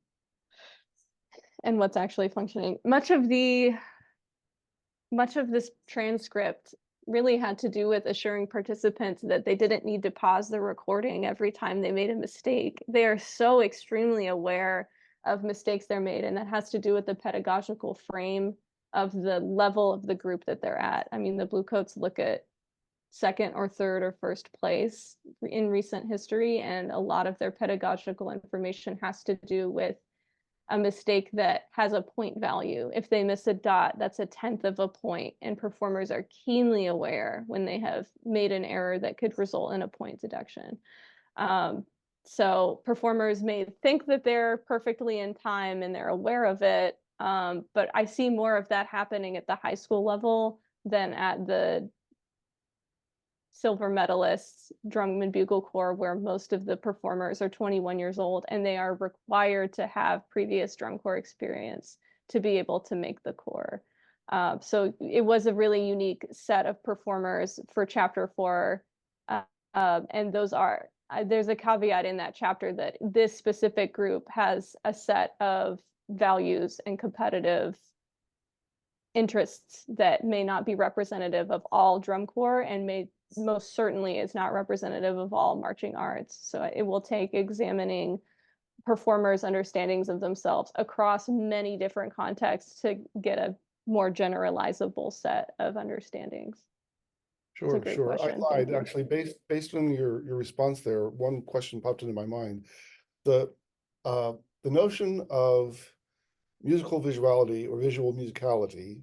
And what's actually functioning. Much of this transcript really had to do with assuring participants that they didn't need to pause the recording every time they made a mistake. They are so extremely aware of mistakes they're made, and that has to do with the pedagogical frame of the level of the group that they're at. I mean, the Blue Coats look at second or third or first place in recent history, and a lot of their pedagogical information has to do with a mistake that has a point value. If they miss a dot, that's 1/10 of a point, and performers are keenly aware when they have made an error that could result in a point deduction. So performers may think that they're perfectly in time and they're aware of it, but I see more of that happening at the high school level than at the silver medalists drum and bugle corps, where most of the performers are 21 years old and they are required to have previous drum corps experience to be able to make the corps. So it was a really unique set of performers for chapter 4. And there's a caveat in that chapter that this specific group has a set of values and competitive interests that may not be representative of all drum corps, and may most certainly is not representative of all marching arts. So it will take examining performers' understandings of themselves across many different contexts to get a more generalizable set of understandings. It's a Sure, great sure. I question. lied. Thank you. Actually, based on your response there, one question popped into my mind. The uh, the notion of musical visuality or visual musicality,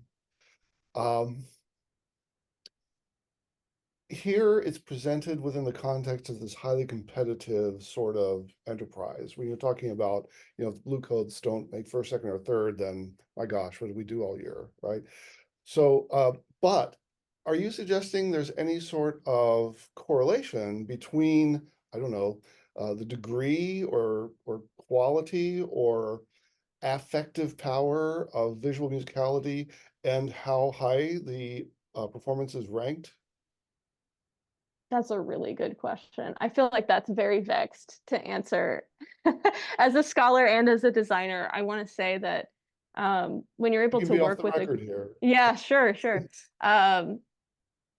um, here it's presented within the context of this highly competitive sort of enterprise. When you're talking about, if the Blue Coats don't make first, second, or third, then my gosh, what did we do all year, right? So, but are you suggesting there's any sort of correlation between, I don't know, the degree or quality or affective power of visual musicality and how high the performance is ranked? That's a really good question. I feel like that's very vexed to answer. As a scholar and as a designer, I want to say that when you're You able can to be off work the with record here. yeah, sure, sure. Um,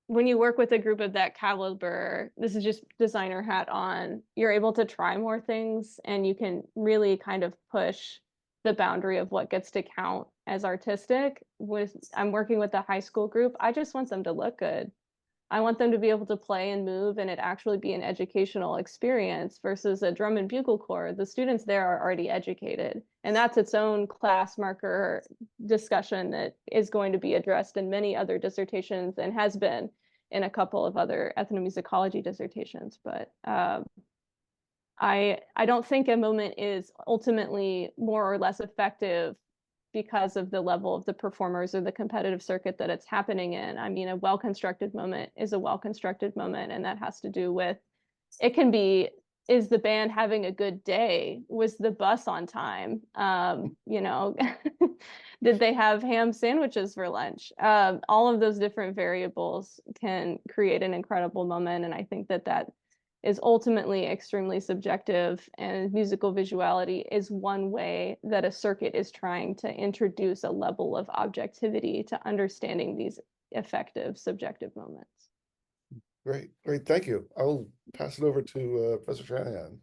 when you work with a group of that caliber, this is just designer hat on, you're able to try more things and you can really kind of push the boundary of what gets to count as artistic. I'm working with the high school group, I just want them to look good. I want them to be able to play and move and it actually be an educational experience versus a drum and bugle corps. The students there are already educated, and that's its own class marker discussion that is going to be addressed in many other dissertations and has been in a couple of other ethnomusicology dissertations. But I don't think a moment is ultimately more or less effective because of the level of the performers or the competitive circuit that it's happening in. I mean, a well-constructed moment is a well-constructed moment, and that has to do with, it can be, is the band having a good day? Was the bus on time? Did they have ham sandwiches for lunch? All of those different variables can create an incredible moment, and I think that is ultimately extremely subjective, and musical visuality is one way that a circuit is trying to introduce a level of objectivity to understanding these effective subjective moments. Great, great, thank you. I will pass it over to Professor Shanahan.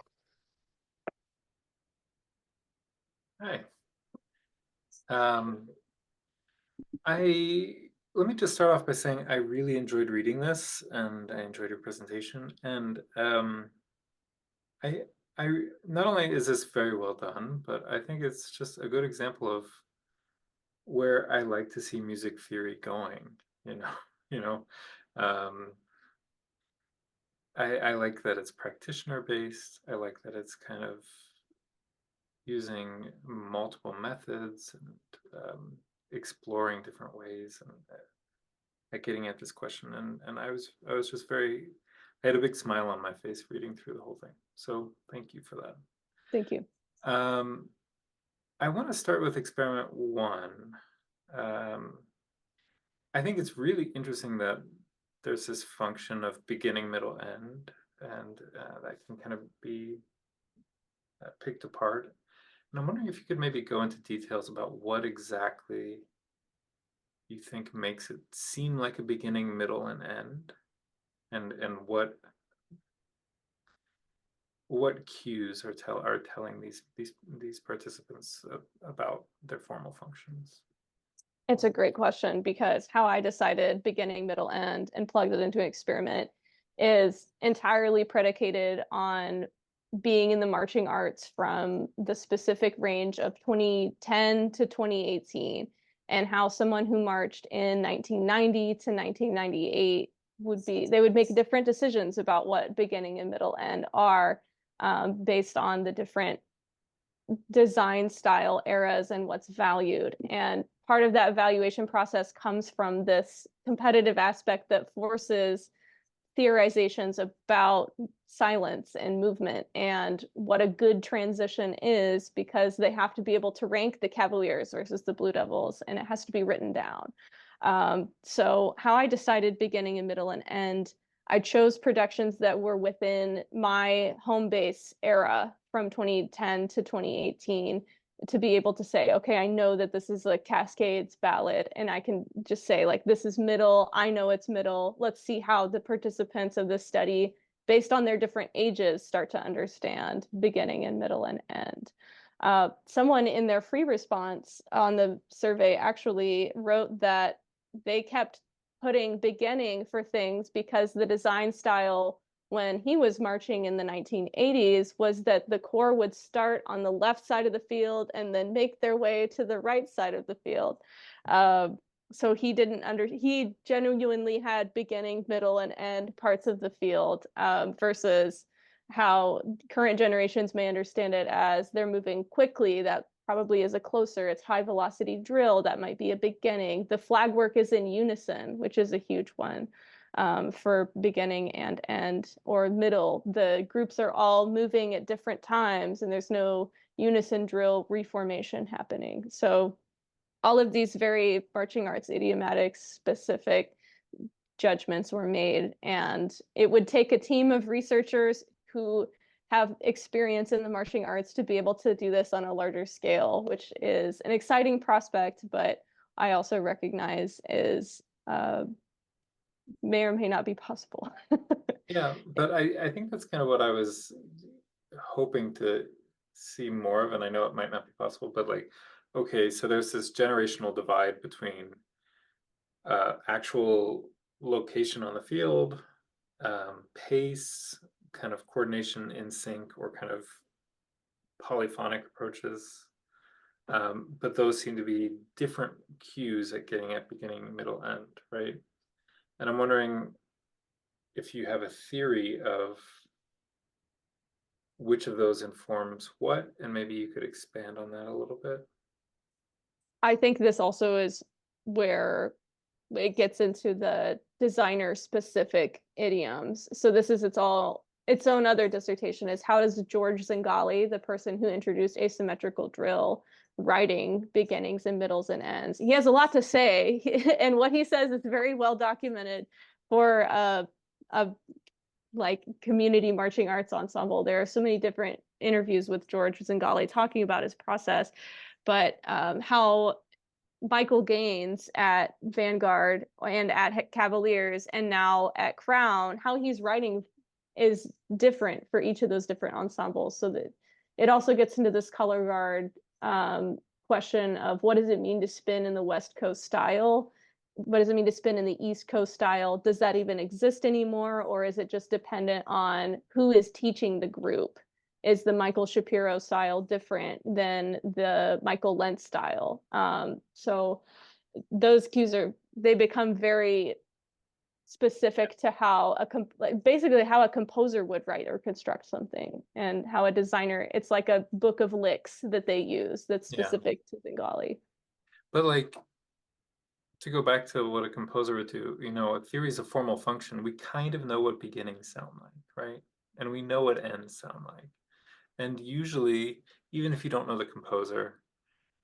Hi. Let me just start off by saying I really enjoyed reading this and I enjoyed your presentation. And I not only is this very well done, but I think it's just a good example of where I like to see music theory going, you know, you know. I like that it's practitioner based. I like that it's kind of using multiple methods and exploring different ways and at getting at this question. And I was just very, I had a big smile on my face reading through the whole thing. So thank you for that. Thank you. I want to start with experiment 1. I think it's really interesting that there's this function of beginning, middle, end, and that can kind of be picked apart. And I'm wondering if you could maybe go into details about what exactly you think makes it seem like a beginning, middle, and end, and what cues are telling these participants about their formal functions. It's a great question because how I decided beginning, middle, end and plugged it into an experiment is entirely predicated on being in the marching arts from the specific range of 2010 to 2018 and how someone who marched in 1990 to 1998 they would make different decisions about what beginning and middle end are based on the different design style eras and what's valued. And part of that evaluation process comes from this competitive aspect that forces theorizations about silence and movement and what a good transition is, because they have to be able to rank the Cavaliers versus the Blue Devils, and it has to be written down. So how I decided beginning and middle and end, I chose productions that were within my home base era from 2010 to 2018 to be able to say, okay, I know that this is a Cascades ballad, and I can just say, like, this is middle. I know it's middle. Let's see how the participants of this study, based on their different ages, start to understand beginning and middle and end. Someone in their free response on the survey actually wrote that they kept putting beginning for things because the design style when he was marching in the 1980s was that the corps would start on the left side of the field and then make their way to the right side of the field. So he he genuinely had beginning, middle, and end parts of the field versus how current generations may understand it as they're moving quickly. That probably is a closer, it's high velocity drill. That might be a beginning. The flag work is in unison, which is a huge one. For beginning and end, or middle. The groups are all moving at different times and there's no unison drill reformation happening. So all of these very marching arts idiomatic specific judgments were made, and it would take a team of researchers who have experience in the marching arts to be able to do this on a larger scale, which is an exciting prospect, but I also recognize is may or may not be possible. Yeah, but I think that's kind of what I was hoping to see more of, and I know it might not be possible, but like, okay, so there's this generational divide between actual location on the field, pace, kind of coordination in sync, or kind of polyphonic approaches. But those seem to be different cues at getting at beginning, middle, end, right? And I'm wondering if you have a theory of which of those informs what, and maybe you could expand on that a little bit. I think this also is where it gets into the designer specific idioms. So this is its own other dissertation, is how does George Zingali, the person who introduced asymmetrical drill, writing beginnings and middles and ends. He has a lot to say, and what he says is very well documented for a like community marching arts ensemble. There are so many different interviews with George Zingali talking about his process, but how Michael Gaines at Vanguard and at Cavaliers and now at Crown, how he's writing is different for each of those different ensembles. So that it also gets into this color guard question of what does it mean to spin in the West Coast style? What does it mean to spin in the East Coast style? Does that even exist anymore? Or is it just dependent on who is teaching the group? Is the Michael Shapiro style different than the Michael Lentz style? So those cues they become very specific to how basically how a composer would write or construct something, and how a designer, it's like a book of licks that they use that's specific to Zingali. But like, to go back to what a composer would do, a theory is a formal function. We kind of know what beginnings sound like, right? And we know what ends sound like. And usually, even if you don't know the composer,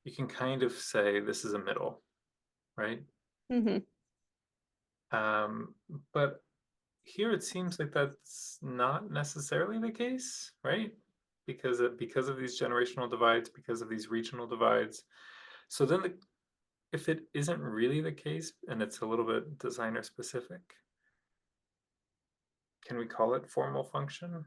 you can kind of say this is a middle, right? Mhm. But here it seems like that's not necessarily the case, right? Because of these generational divides, because of these regional divides. So then if it isn't really the case and it's a little bit designer specific, can we call it formal function?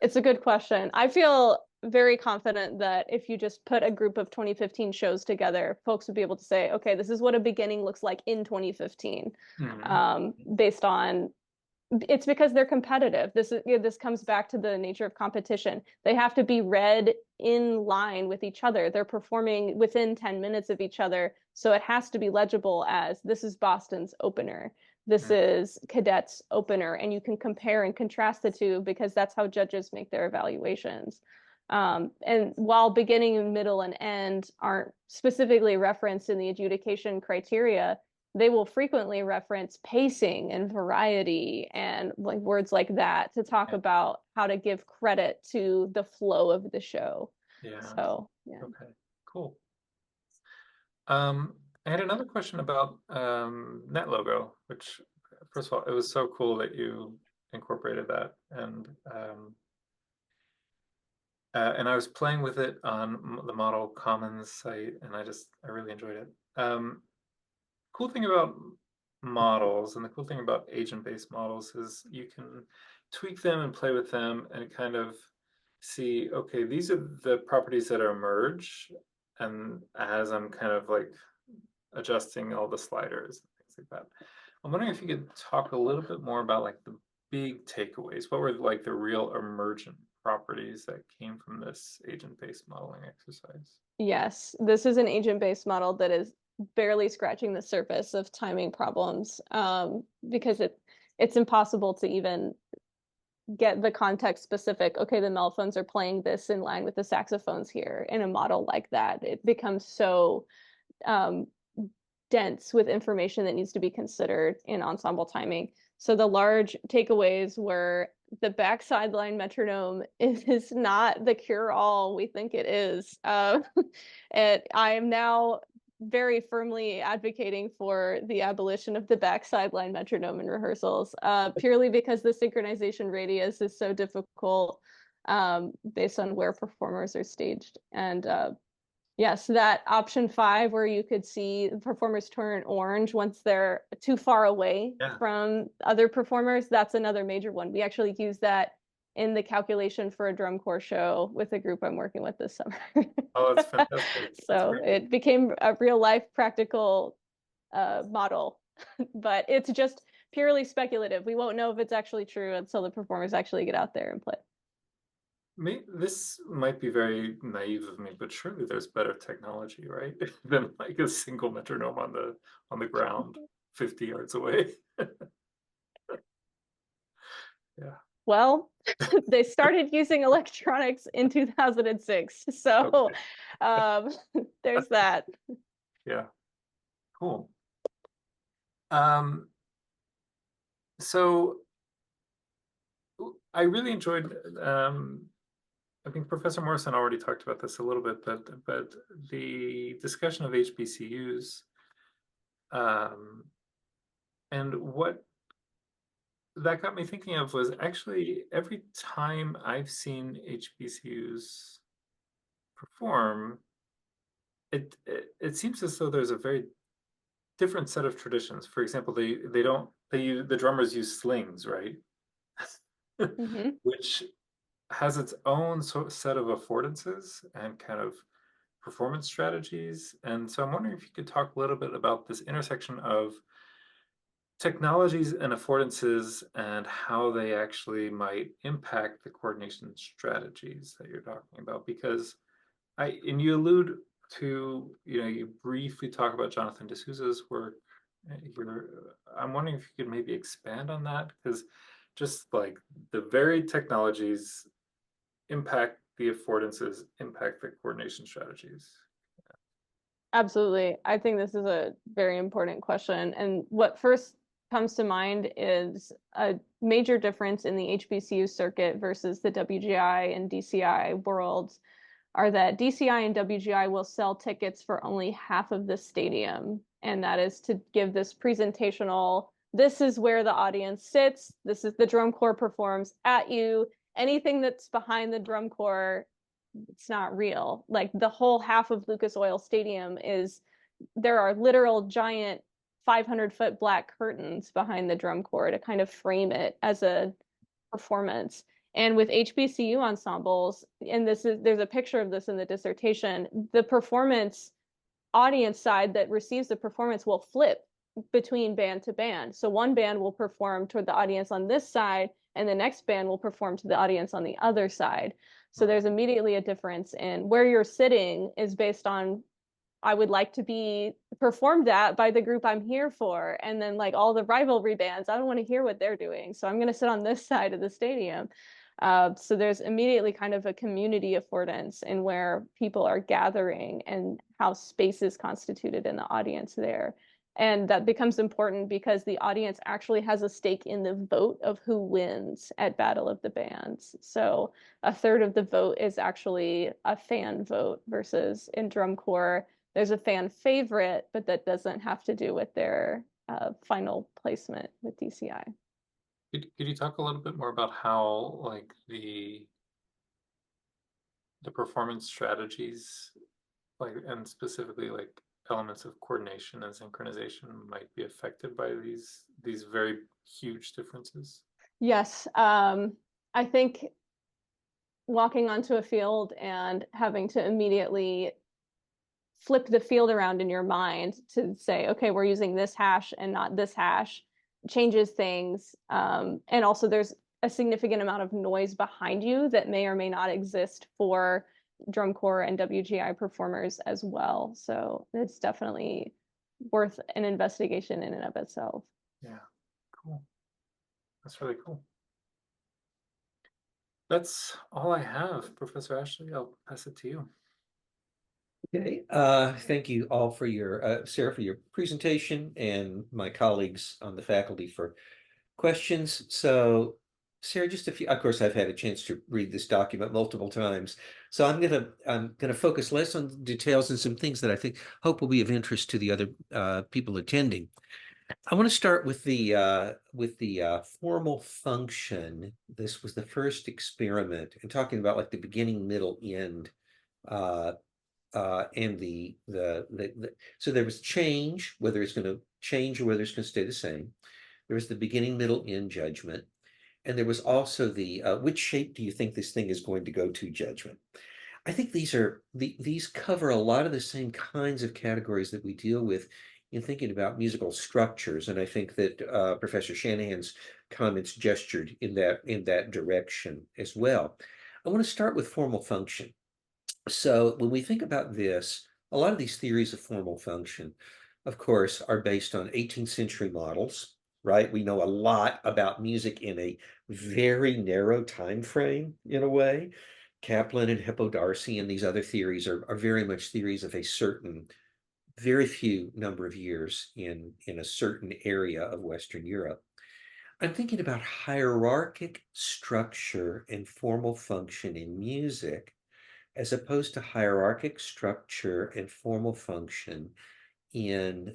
It's a good question. I feel very confident that if you just put a group of 2015 shows together, folks would be able to say, okay, this is what a beginning looks like in 2015, based on it's because they're competitive. This comes back to the nature of competition. They have to be read in line with each other. They're performing within 10 minutes of each other, so it has to be legible as this is Boston's opener. This is Cadet's opener, and you can compare and contrast the two because that's how judges make their evaluations. And while beginning, middle, and end aren't specifically referenced in the adjudication criteria, they will frequently reference pacing and variety and like words like that to talk Yeah. about how to give credit to the flow of the show. Yeah. So, yeah. Okay, cool. I had another question about net logo, which first of all, it was so cool that you incorporated that, and I was playing with it on the Model Commons site, and I really enjoyed it. Cool thing about models and the cool thing about agent-based models is you can tweak them and play with them and kind of see, okay, these are the properties that emerge, and as I'm kind of like adjusting all the sliders and things like that. I'm wondering if you could talk a little bit more about like the big takeaways. What were like the real emergent properties that came from this agent-based modeling exercise? Yes, this is an agent-based model that is barely scratching the surface of timing problems, because it's impossible to even get the context specific. Okay, the mellophones are playing this in line with the saxophones here in a model like that. It becomes so um, dense with information that needs to be considered in ensemble timing. So the large takeaways were the backside line metronome is not the cure-all we think it is. I am now very firmly advocating for the abolition of the backside line metronome in rehearsals, purely because the synchronization radius is so difficult based on where performers are staged. And yes, that option 5 where you could see the performers turn orange once they're too far away from other performers, that's another major one. We actually use that in the calculation for a drum corps show with a group I'm working with this summer. Oh, that's fantastic. So it became a real life practical model, but it's just purely speculative. We won't know if it's actually true until the performers actually get out there and play. This might be very naive of me, but surely there's better technology, right? Than like a single metronome on the ground 50 yards away. Yeah. Well, they started using electronics in 2006. So there's that. Yeah. Cool. So I really enjoyed I think Professor Morrison already talked about this a little bit, but the discussion of HBCUs, and what that got me thinking of was actually every time I've seen HBCUs perform, it seems as though there's a very different set of traditions. For example, the drummers use slings, right? Which has its own set of affordances and kind of performance strategies. And so I'm wondering if you could talk a little bit about this intersection of technologies and affordances and how they actually might impact the coordination strategies that you're talking about. Because and you allude to, you briefly talk about Jonathan D'Souza's work. I'm wondering if you could maybe expand on that, because just like the varied technologies impact the affordances, impact the coordination strategies. Absolutely. I think this is a very important question. And what first comes to mind is a major difference in the HBCU circuit versus the WGI and DCI worlds. are that DCI and WGI will sell tickets for only half of the stadium. And that is to give this presentational, this is where the audience sits, this is the drum corps performs at you. Anything that's behind the drum corps, it's not real. Like the whole half of Lucas Oil Stadium is, there are literal giant 500-foot black curtains behind the drum corps to kind of frame it as a performance. And with HBCU ensembles, and there's a picture of this in the dissertation, the performance audience side that receives the performance will flip between band to band. So one band will perform toward the audience on this side, and the next band will perform to the audience on the other side. So there's immediately a difference in where you're sitting is based on, I would like to be performed at by the group I'm here for. And then like all the rivalry bands, I don't want to hear what they're doing. So I'm going to sit on this side of the stadium. So there's immediately kind of a community affordance in where people are gathering and how space is constituted in the audience there. And that becomes important because the audience actually has a stake in the vote of who wins at Battle of the Bands. So a third of the vote is actually a fan vote versus in drum corps, there's a fan favorite, but that doesn't have to do with their final placement with DCI. Could you talk a little bit more about how like the performance strategies, like, and specifically like elements of coordination and synchronization might be affected by these very huge differences? Yes, I think walking onto a field and having to immediately flip the field around in your mind to say, okay, we're using this hash and not this hash, changes things. And also there's a significant amount of noise behind you that may or may not exist for drum corps and WGI performers as well. So it's definitely worth an investigation in and of itself. Yeah, cool. That's really cool. That's all I have, Professor Ashley. I'll pass it to you. Okay, thank you all for your, Sarah, for your presentation, and my colleagues on the faculty for questions. So, Sarah, just a few, of course, I've had a chance to read this document multiple times. So I'm gonna focus less on details and some things that I hope will be of interest to the other people attending. I want to start with the formal function. This was the first experiment, and talking about like the beginning, middle, end, uh, and so there was change, whether it's going to change or whether it's going to stay the same. There was the beginning, middle, end judgment, and there was also the which shape do you think this thing is going to go to judgment. I think these cover a lot of the same kinds of categories that we deal with in thinking about musical structures, and I think that Professor Shanahan's comments gestured in that direction as well. I want to start with formal function. So when we think about this, a lot of these theories of formal function, of course, are based on 18th century models, right? We know a lot about music in a very narrow time frame, in a way. Kaplan and Hippo Darcy and these other theories are very much theories of a certain, very few number of years in a certain area of Western Europe. I'm thinking about hierarchic structure and formal function in music as opposed to hierarchic structure and formal function in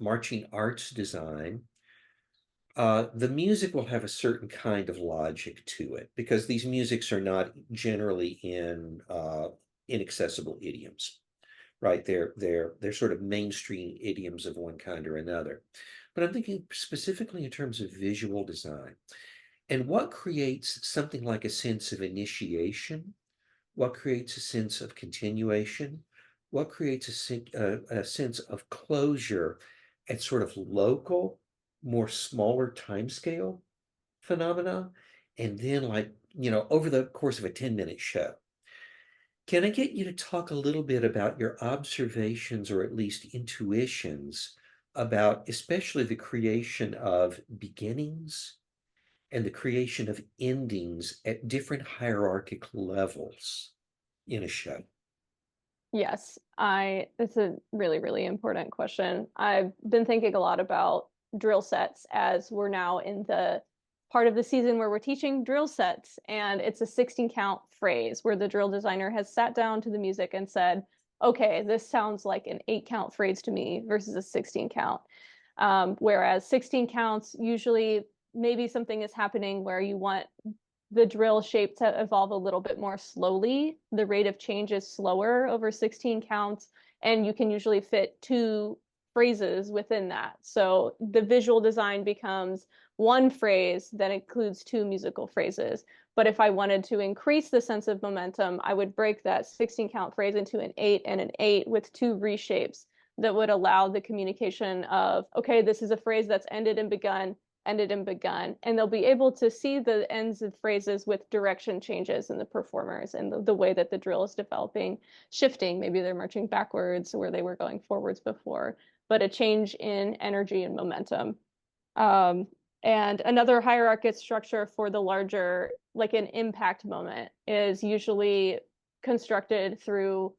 marching arts design. The music will have a certain kind of logic to it because these musics are not generally in inaccessible idioms, right? They're sort of mainstream idioms of one kind or another. But I'm thinking specifically in terms of visual design and what creates something like a sense of initiation, what creates a sense of continuation, what creates a sense of closure at sort of local, more smaller timescale phenomena, and then like, over the course of a 10-minute show. Can I get you to talk a little bit about your observations or at least intuitions about especially the creation of beginnings and the creation of endings at different hierarchical levels in a show? Yes, it's a really, really important question. I've been thinking a lot about drill sets as we're now in the part of the season where we're teaching drill sets, and it's a 16 count phrase where the drill designer has sat down to the music and said, okay, this sounds like an 8 count phrase to me versus a 16 count. Whereas 16 counts, usually maybe something is happening where you want the drill shape to evolve a little bit more slowly. The rate of change is slower over 16 counts, and you can usually fit 2 phrases within that. So the visual design becomes one phrase that includes 2 musical phrases. But if I wanted to increase the sense of momentum, I would break that 16 count phrase into an 8 and an 8 with 2 reshapes that would allow the communication of, okay, this is a phrase that's ended and begun, and they'll be able to see the ends of phrases with direction changes in the performers and the way that the drill is developing, shifting. Maybe they're marching backwards where they were going forwards before, but a change in energy and momentum. And another hierarchic structure for the larger, like an impact moment, is usually constructed through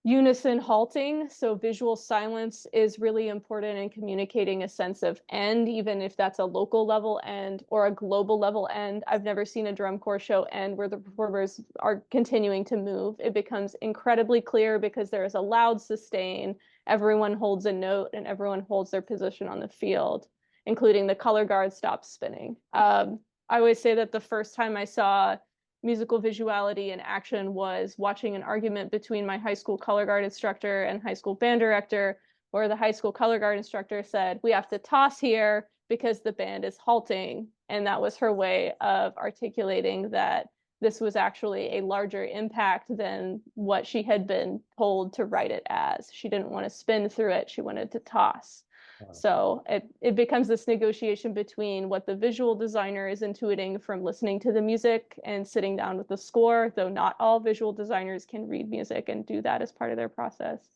unison halting. So visual silence is really important in communicating a sense of end, even if that's a local level end or a global level end. I've never seen a drum corps show end where the performers are continuing to move. It becomes incredibly clear because there is a loud sustain, everyone holds a note, and everyone holds their position on the field, including the color guard stops spinning. I always say that the first time I saw musical visuality in action was watching an argument between my high school color guard instructor and high school band director, where the high school color guard instructor said, we have to toss here because the band is halting. And that was her way of articulating that this was actually a larger impact than what she had been told to write it as. She didn't want to spin through it, she wanted to toss. So it becomes this negotiation between what the visual designer is intuiting from listening to the music and sitting down with the score, though not all visual designers can read music and do that as part of their process,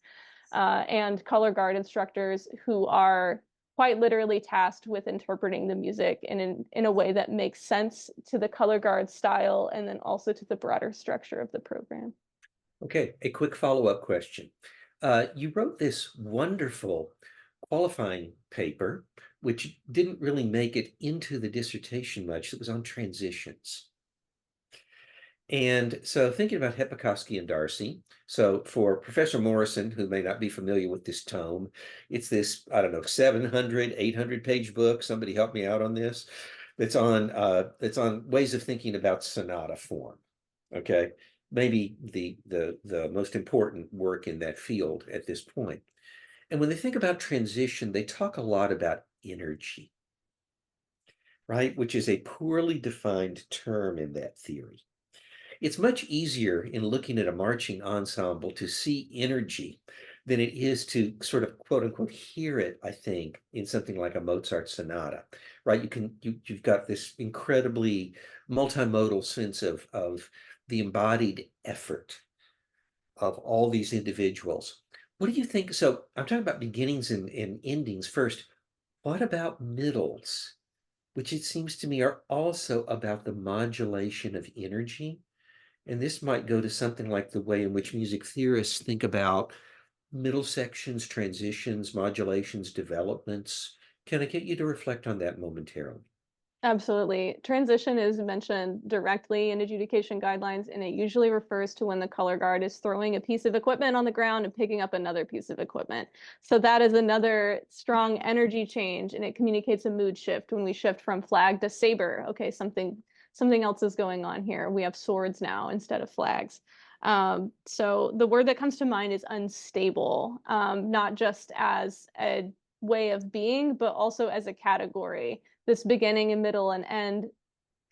and color guard instructors who are quite literally tasked with interpreting the music in a way that makes sense to the color guard style and then also to the broader structure of the program. Okay, a quick follow-up question. You wrote this wonderful qualifying paper, which didn't really make it into the dissertation much. It was on transitions. And so thinking about Hepikoski and Darcy, so for Professor Morrison, who may not be familiar with this tome, it's this, I don't know, 700, 800 page book. Somebody help me out on this. That's on ways of thinking about sonata form. Okay, maybe the most important work in that field at this point. And when they think about transition, they talk a lot about energy, right? Which is a poorly defined term in that theory. It's much easier in looking at a marching ensemble to see energy than it is to sort of quote unquote hear it, I think, in something like a Mozart sonata, right? You've got this incredibly multimodal sense of the embodied effort of all these individuals. What do you think? So I'm talking about beginnings and endings first. What about middles, which it seems to me are also about the modulation of energy? And this might go to something like the way in which music theorists think about middle sections, transitions, modulations, developments. Can I get you to reflect on that momentarily? Absolutely. Transition is mentioned directly in adjudication guidelines, and it usually refers to when the color guard is throwing a piece of equipment on the ground and picking up another piece of equipment. So that is another strong energy change, and it communicates a mood shift when we shift from flag to saber. Okay, something else is going on here. We have swords now instead of flags. So the word that comes to mind is unstable, not just as a way of being, but also as a category. This beginning and middle and end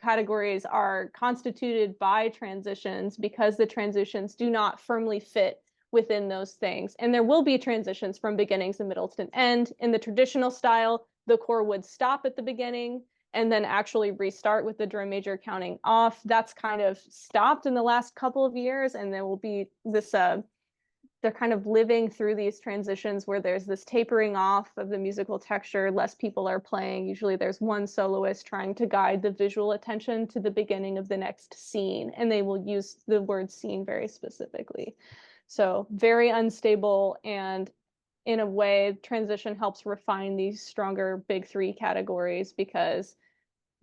categories are constituted by transitions because the transitions do not firmly fit within those things. And there will be transitions from beginnings and middle to end. In the traditional style, the corps would stop at the beginning and then actually restart with the drum major counting off. That's kind of stopped in the last couple of years, and there will be this they're kind of living through these transitions where there's this tapering off of the musical texture, less people are playing. Usually there's one soloist trying to guide the visual attention to the beginning of the next scene, and they will use the word scene very specifically. So very unstable, and in a way, transition helps refine these stronger big 3 categories because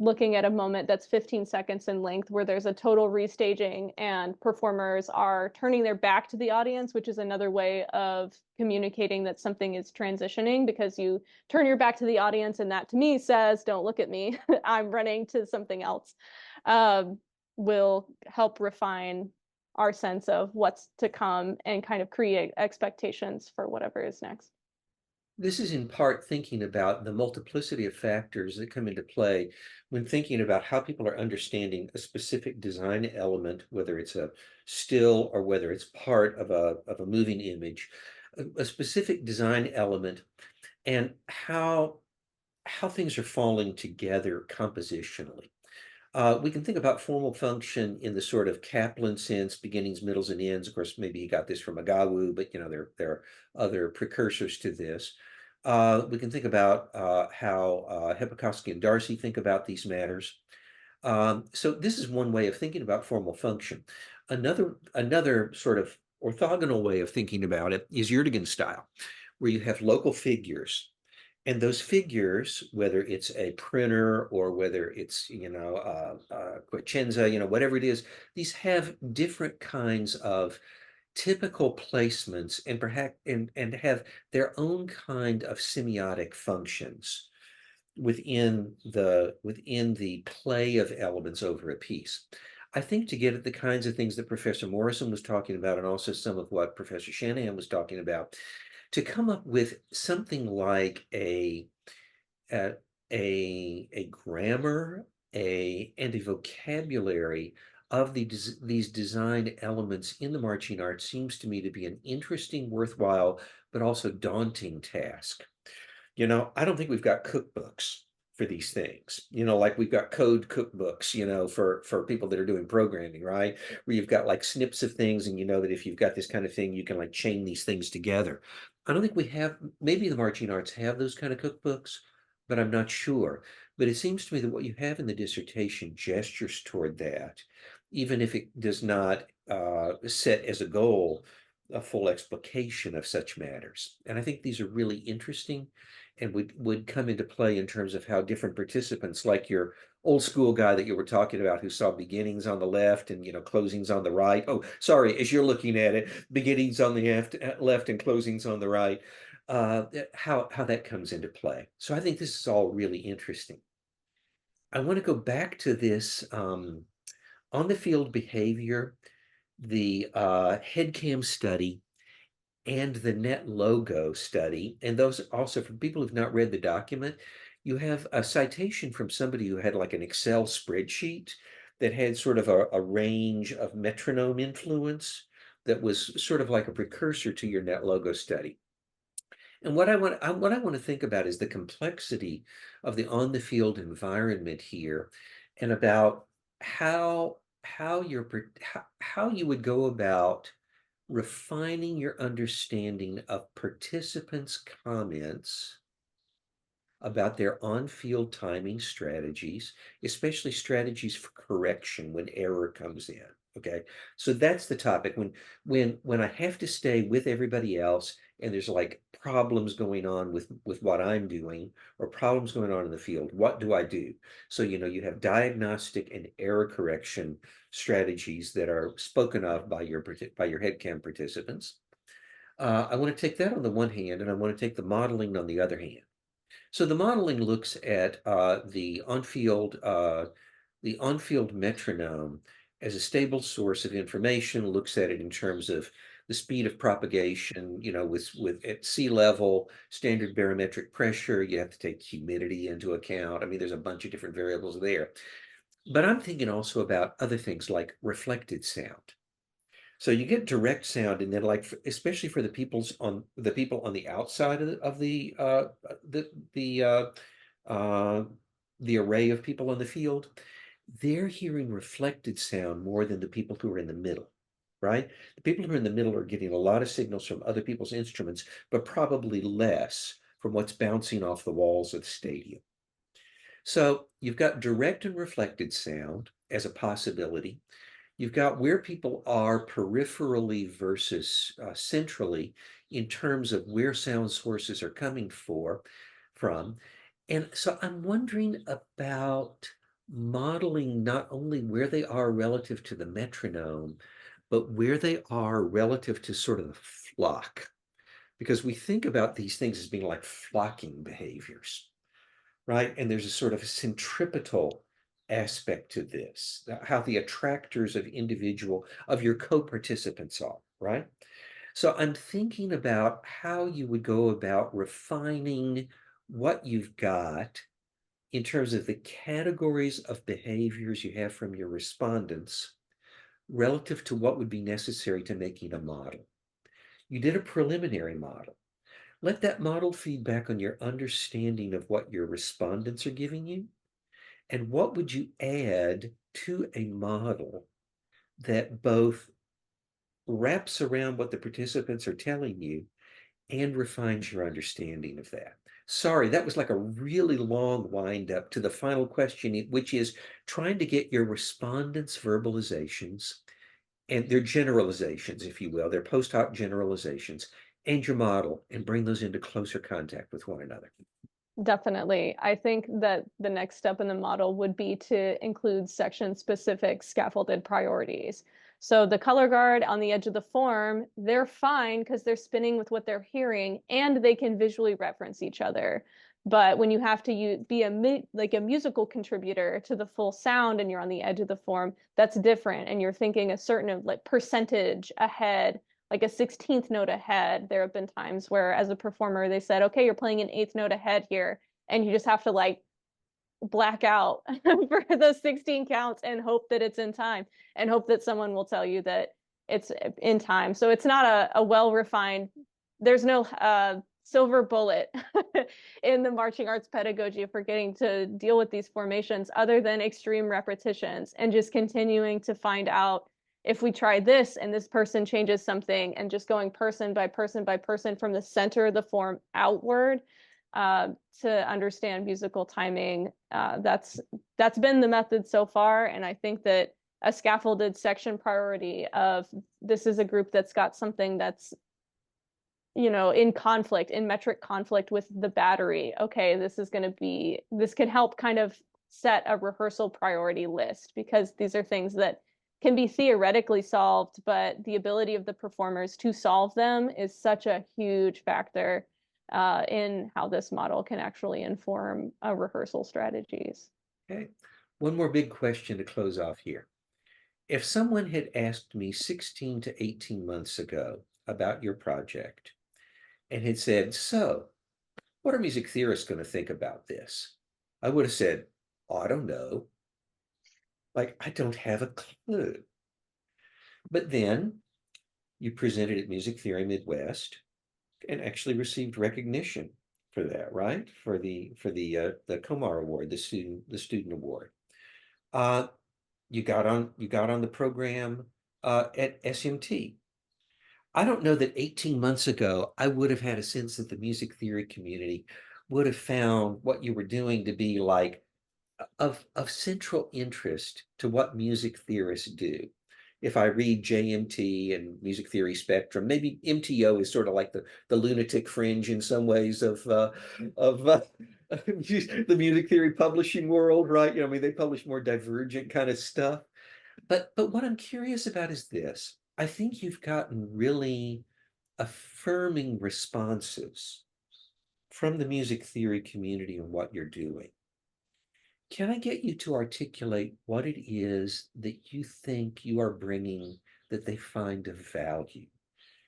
looking at a moment that's 15 seconds in length where there's a total restaging and performers are turning their back to the audience, which is another way of communicating that something is transitioning, because you turn your back to the audience and that to me says, don't look at me, I'm running to something else, will help refine our sense of what's to come and kind of create expectations for whatever is next. This is in part thinking about the multiplicity of factors that come into play when thinking about how people are understanding a specific design element, whether it's a still or whether it's part of a moving image, a specific design element, and how things are falling together compositionally. We can think about formal function in the sort of Kaplan sense, beginnings, middles, and ends. Of course, maybe you got this from Agawu, but there are other precursors to this. We can think about how Hepikoski and Darcy think about these matters. So this is one way of thinking about formal function. Another sort of orthogonal way of thinking about it is Yurdigan style, where you have local figures. And those figures, whether it's a printer or whether it's, Quecenza, whatever it is, these have different kinds of typical placements and perhaps and have their own kind of semiotic functions within the play of elements over a piece. I think to get at the kinds of things that Professor Morrison was talking about, and also some of what Professor Shanahan was talking about, to come up with something like a, a grammar, and a vocabulary of these design elements in the marching art seems to me to be an interesting, worthwhile, but also daunting task. I don't think we've got cookbooks for these things, like we've got code cookbooks, for people that are doing programming, right? Where you've got like snips of things and you know that if you've got this kind of thing, you can like chain these things together. I don't think we have, maybe the marching arts have those kind of cookbooks, but I'm not sure. But it seems to me that what you have in the dissertation gestures toward that, even if it does not set as a goal a full explication of such matters. And I think these are really interesting and would come into play in terms of how different participants, like your old school guy that you were talking about, who saw beginnings on the left and closings on the right. Oh, sorry, as you're looking at it, beginnings on the left and closings on the right. How that comes into play. So I think this is all really interesting. I want to go back to this on the field behavior, the headcam study, and the net logo study. And those also, for people who've not read the document, you have a citation from somebody who had like an Excel spreadsheet that had sort of a range of metronome influence that was sort of like a precursor to your net logo study. And what I want to think about is the complexity of the on the field environment here, and about how how you would go about refining your understanding of participants' comments about their on-field timing strategies, especially strategies for correction when error comes in. Okay, so that's the topic. When I have to stay with everybody else and there's like problems going on with what I'm doing or problems going on in the field, what do I do? So you have diagnostic and error correction strategies that are spoken of by your headcam participants. I want to take that on the one hand, and I want to take the modeling on the other hand. So the modeling looks at the on-field metronome as a stable source of information, looks at it in terms of the speed of propagation, with at sea level, standard barometric pressure, you have to take humidity into account. I mean, there's a bunch of different variables there. But I'm thinking also about other things like reflected sound. So you get direct sound, and then like especially for the people on the outside uh, the array of people on the field, they're hearing reflected sound more than the people who are in the middle, right? The people who are in the middle are getting a lot of signals from other people's instruments, but probably less from what's bouncing off the walls of the stadium. So you've got direct and reflected sound as a possibility. You've got where people are peripherally versus centrally in terms of where sound sources are coming from. And so I'm wondering about modeling not only where they are relative to the metronome, but where they are relative to sort of the flock. Because we think about these things as being like flocking behaviors, right? And there's a sort of centripetal aspect to this, how the attractors of your co-participants are, right? So I'm thinking about how you would go about refining what you've got in terms of the categories of behaviors you have from your respondents relative to what would be necessary to making a model. You did a preliminary model. Let that model feedback on your understanding of what your respondents are giving you, and what would you add to a model that both wraps around what the participants are telling you and refines your understanding of that. Sorry, that was like a really long wind up to the final question, which is trying to get your respondents' verbalizations and their generalizations, if you will, their post hoc generalizations, and your model, and bring those into closer contact with one another. Definitely. I think that the next step in the model would be to include section-specific scaffolded priorities. So the color guard on the edge of the form, they're fine because they're spinning with what they're hearing and they can visually reference each other. But when you have to be a musical contributor to the full sound and you're on the edge of the form, that's different. And you're thinking a certain of like percentage ahead, like a 16th note ahead. There have been times where as a performer, they said, okay, you're playing an eighth note ahead here. And you just have to like black out for those 16 counts and hope that it's in time and hope that someone will tell you that it's in time. So it's not a well-refined, there's no silver bullet in the marching arts pedagogy for getting to deal with these formations other than extreme repetitions and just continuing to find out if we try this and this person changes something and just going person by person by person from the center of the form outward to understand musical timing. That's been the method so far, and I think that a scaffolded section priority of this is a group that's got something that's in conflict, in metric conflict with the battery. Okay, this can help kind of set a rehearsal priority list because these are things that can be theoretically solved, but the ability of the performers to solve them is such a huge factor in how this model can actually inform rehearsal strategies. Okay, one more big question to close off here. If someone had asked me 16 to 18 months ago about your project and had said, so what are music theorists going to think about this? I would have said, oh, I don't know. Like, I don't have a clue. But then you presented at Music Theory Midwest and actually received recognition for that, right? For the Komar Award, the student award. You got on the program at SMT. I don't know that 18 months ago I would have had a sense that the music theory community would have found what you were doing to be like of central interest to what music theorists do. If I read JMT and Music Theory Spectrum, maybe MTO is sort of like the lunatic fringe in some ways of the music theory publishing world, right? I mean, they publish more divergent kind of stuff. But what I'm curious about is this. I think you've gotten really affirming responses from the music theory community and what you're doing. Can I get you to articulate what it is that you think you are bringing that they find of value?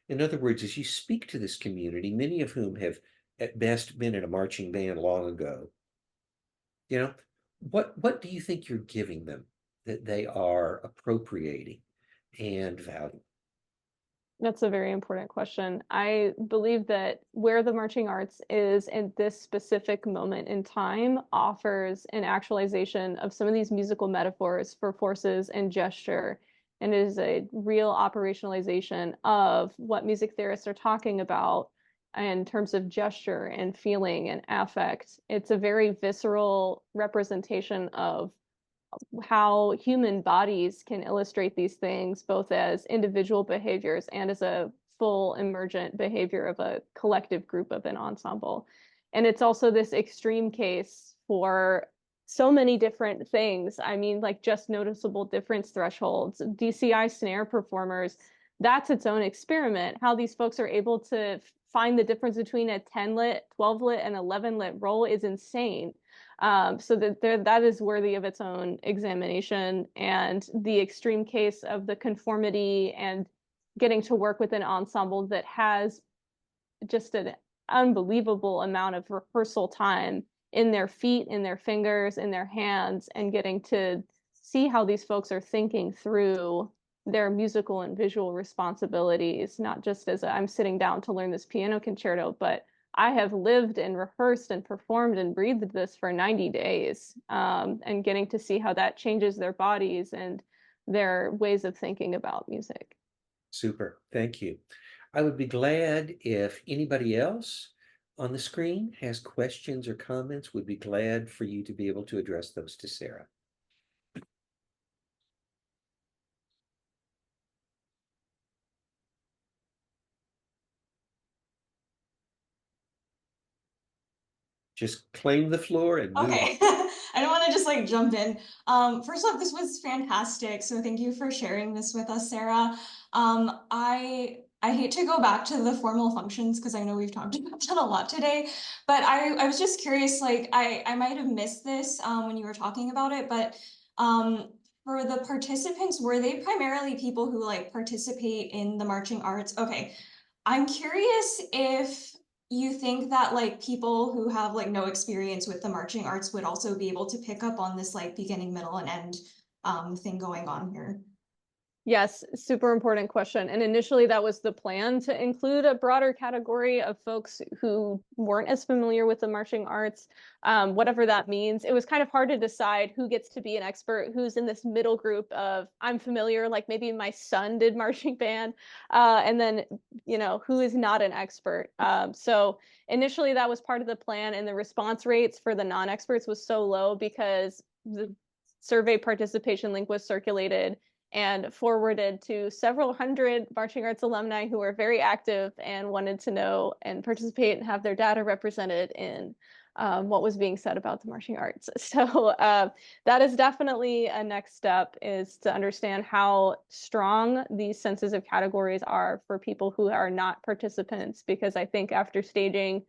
In other words, as you speak to this community, many of whom have at best been in a marching band long ago, what do you think you're giving them that they are appropriating and valuing? That's a very important question. I believe that where the marching arts is in this specific moment in time offers an actualization of some of these musical metaphors for forces and gesture, and is a real operationalization of what music theorists are talking about in terms of gesture and feeling and affect. It's a very visceral representation of how human bodies can illustrate these things, both as individual behaviors and as a full emergent behavior of a collective group of an ensemble. And it's also this extreme case for so many different things. I mean, like just noticeable difference thresholds, DCI snare performers, that's its own experiment. How these folks are able to find the difference between a 10 lit, 12 lit, and 11 lit roll is insane. So that is worthy of its own examination. And the extreme case of the conformity and getting to work with an ensemble that has just an unbelievable amount of rehearsal time in their feet, in their fingers, in their hands, and getting to see how these folks are thinking through their musical and visual responsibilities, not just as I'm sitting down to learn this piano concerto, but I have lived and rehearsed and performed and breathed this for 90 days, and getting to see how that changes their bodies and their ways of thinking about music. Super, thank you. I would be glad if anybody else on the screen has questions or comments, would be glad for you to be able to address those to Sarah. Just claim the floor and move Okay, on. I don't want to just like jump in. First off, this was fantastic. So thank you for sharing this with us, Sarah. I hate to go back to the formal functions because I know we've talked about that a lot today, but I was just curious, like I might have missed this when you were talking about it, but for the participants, were they primarily people who like participate in the marching arts? Okay, I'm curious if you think that like people who have like no experience with the marching arts would also be able to pick up on this like beginning, middle, and end thing going on here. Yes, super important question. And initially, that was the plan, to include a broader category of folks who weren't as familiar with the marching arts, whatever that means. It was kind of hard to decide who gets to be an expert, who's in this middle group of I'm familiar, like maybe my son did marching band, and then, who is not an expert. So initially, that was part of the plan, and the response rates for the non-experts was so low because the survey participation link was circulated and forwarded to several hundred marching arts alumni who were very active and wanted to know and participate and have their data represented in what was being said about the marching arts. So that is definitely a next step, is to understand how strong these sensitive categories are for people who are not participants, because I think after staging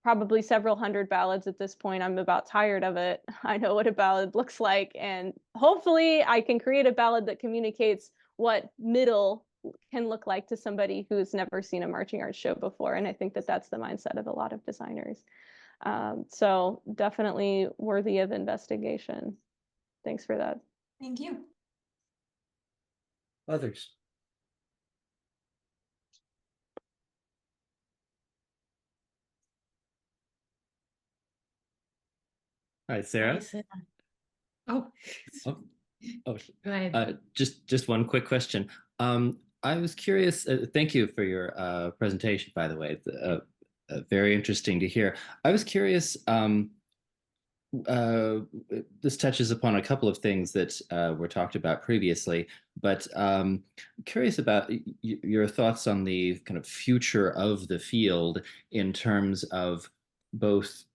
probably several hundred ballads at this point, I'm about tired of it. I know what a ballad looks like, and hopefully I can create a ballad that communicates what middle can look like to somebody who's never seen a marching arts show before. And I think that that's the mindset of a lot of designers. So definitely worthy of investigation. Thanks for that. Thank you. Others? Hi, Sarah. Hi, Sarah. Oh, oh, oh. Go ahead. Just one quick question. I was curious. Thank you for your presentation, by the way. It's very interesting to hear. I was curious. This touches upon a couple of things that were talked about previously, but curious about your thoughts on the kind of future of the field in terms of both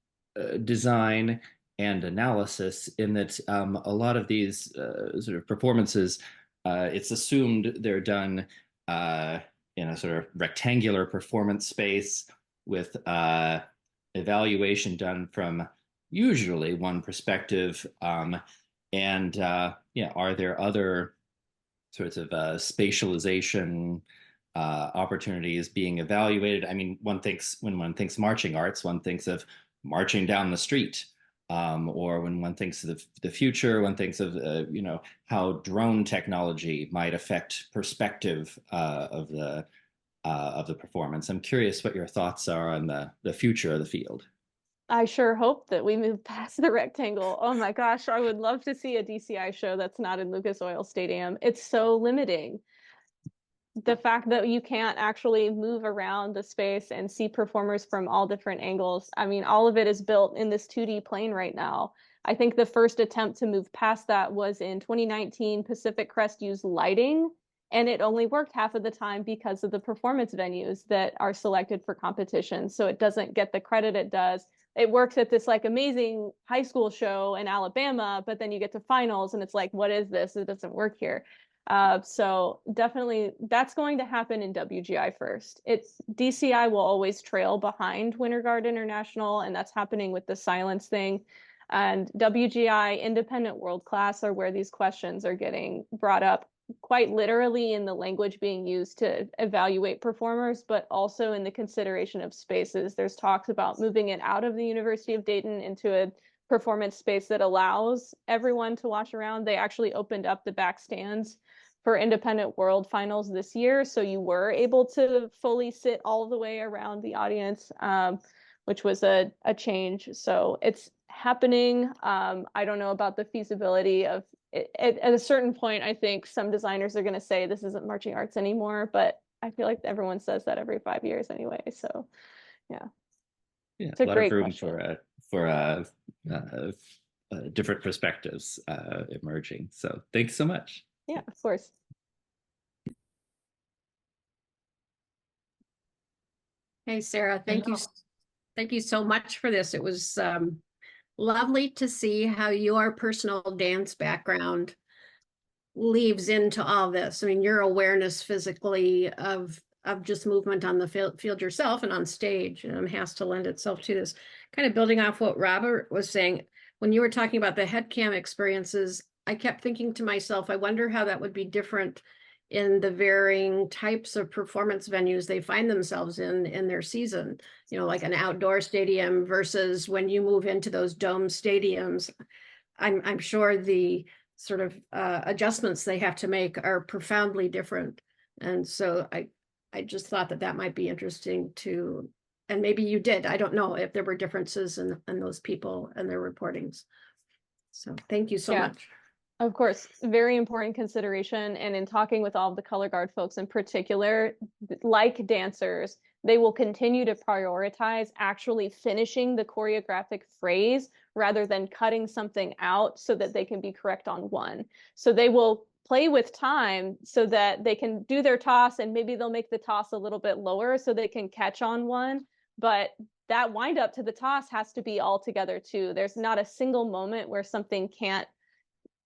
design and analysis, in that a lot of these sort of performances, it's assumed they're done in a sort of rectangular performance space with evaluation done from usually one perspective. And are there other sorts of spatialization opportunities being evaluated? I mean, when one thinks marching arts, one thinks of marching down the street. Or when one thinks of the future, one thinks of how drone technology might affect perspective of the performance. I'm curious what your thoughts are on the future of the field. I sure hope that we move past the rectangle. Oh my gosh, I would love to see a DCI show that's not in Lucas Oil Stadium. It's so limiting. The fact that you can't actually move around the space and see performers from all different angles. I mean, all of it is built in this 2D plane right now. I think the first attempt to move past that was in 2019. Pacific Crest used lighting, and it only worked half of the time because of the performance venues that are selected for competition. So it doesn't get the credit it does it works at this like amazing high school show in Alabama, but then you get to finals and it's like, what is this? It doesn't work here. So definitely that's going to happen in WGI first. It's DCI will always trail behind Winter Guard International, and that's happening with the silence thing. And WGI independent world class are where these questions are getting brought up quite literally in the language being used to evaluate performers, but also in the consideration of spaces. There's talks about moving it out of the University of Dayton into a performance space that allows everyone to watch around. They actually opened up the back stands for independent world finals this year, so you were able to fully sit all the way around the audience, which was a change. So it's happening. I don't know about the feasibility of it. At a certain point, I think some designers are going to say this isn't marching arts anymore, but I feel like everyone says that every 5 years anyway. So yeah, it's a lot of great room question. for different perspectives emerging. So thanks so much. Yeah, of course. Hey, Sarah, thank you so much for this. It was lovely to see how your personal dance background leaves into all this. I mean, your awareness physically of just movement on the field yourself and on stage has to lend itself to this. Kind of building off what Robert was saying, when you were talking about the headcam experiences, I kept thinking to myself, I wonder how that would be different in the varying types of performance venues they find themselves in their season, like an outdoor stadium versus when you move into those dome stadiums. I'm sure the sort of adjustments they have to make are profoundly different. And so I just thought that might be interesting to, and maybe you did, I don't know if there were differences in those people and their reportings. So thank you so much. Of course, very important consideration. And in talking with all of the color guard folks in particular, like dancers, they will continue to prioritize actually finishing the choreographic phrase rather than cutting something out so that they can be correct on one. So they will play with time so that they can do their toss, and maybe they'll make the toss a little bit lower so they can catch on one. But that wind up to the toss has to be all together too. There's not a single moment where something can't,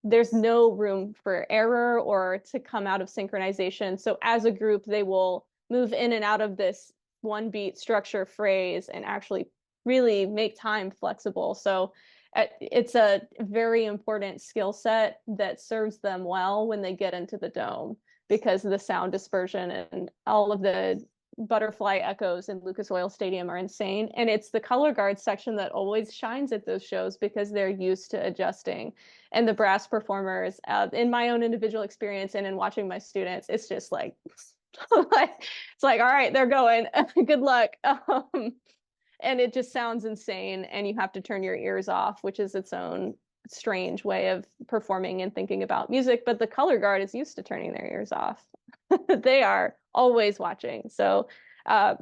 there's no room for error or to come out of synchronization. So as a group, they will move in and out of this one beat structure phrase and actually really make time flexible. So it's a very important skill set that serves them well when they get into the dome, because the sound dispersion and all of the butterfly echoes in Lucas Oil Stadium are insane. And it's the color guard section that always shines at those shows because they're used to adjusting. And the brass performers, in my own individual experience and in watching my students, it's just like, it's like, all right, they're going. Good luck. And it just sounds insane. And you have to turn your ears off, which is its own strange way of performing and thinking about music. But the color guard is used to turning their ears off. They are always watching. So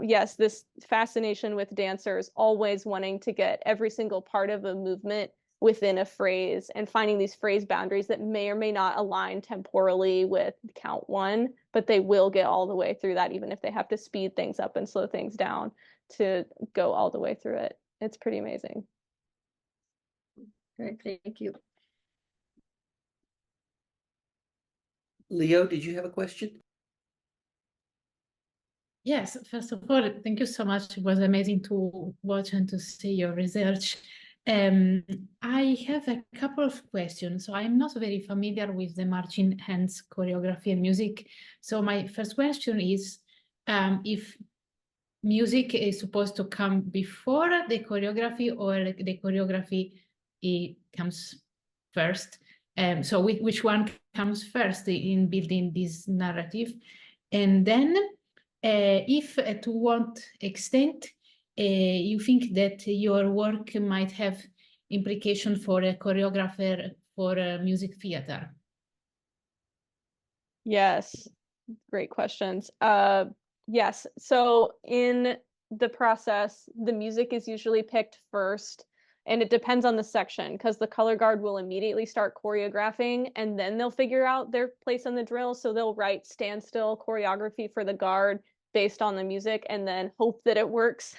yes, this fascination with dancers always wanting to get every single part of a movement within a phrase and finding these phrase boundaries that may or may not align temporally with count one, but they will get all the way through that, even if they have to speed things up and slow things down to go all the way through it. It's pretty amazing. Great, thank you. Leo, did you have a question? Yes, first of all, thank you so much. It was amazing to watch and to see your research. I have a couple of questions. So I'm not very familiar with the marching hands choreography and music. So my first question is if music is supposed to come before the choreography or the choreography comes first. So which one comes first in building this narrative? And then if to what extent you think that your work might have implication for a choreographer for music theater? Yes, great questions. Yes, so in the process, the music is usually picked first, and it depends on the section because the color guard will immediately start choreographing and then they'll figure out their place in the drill. So they'll write standstill choreography for the guard based on the music and then hope that it works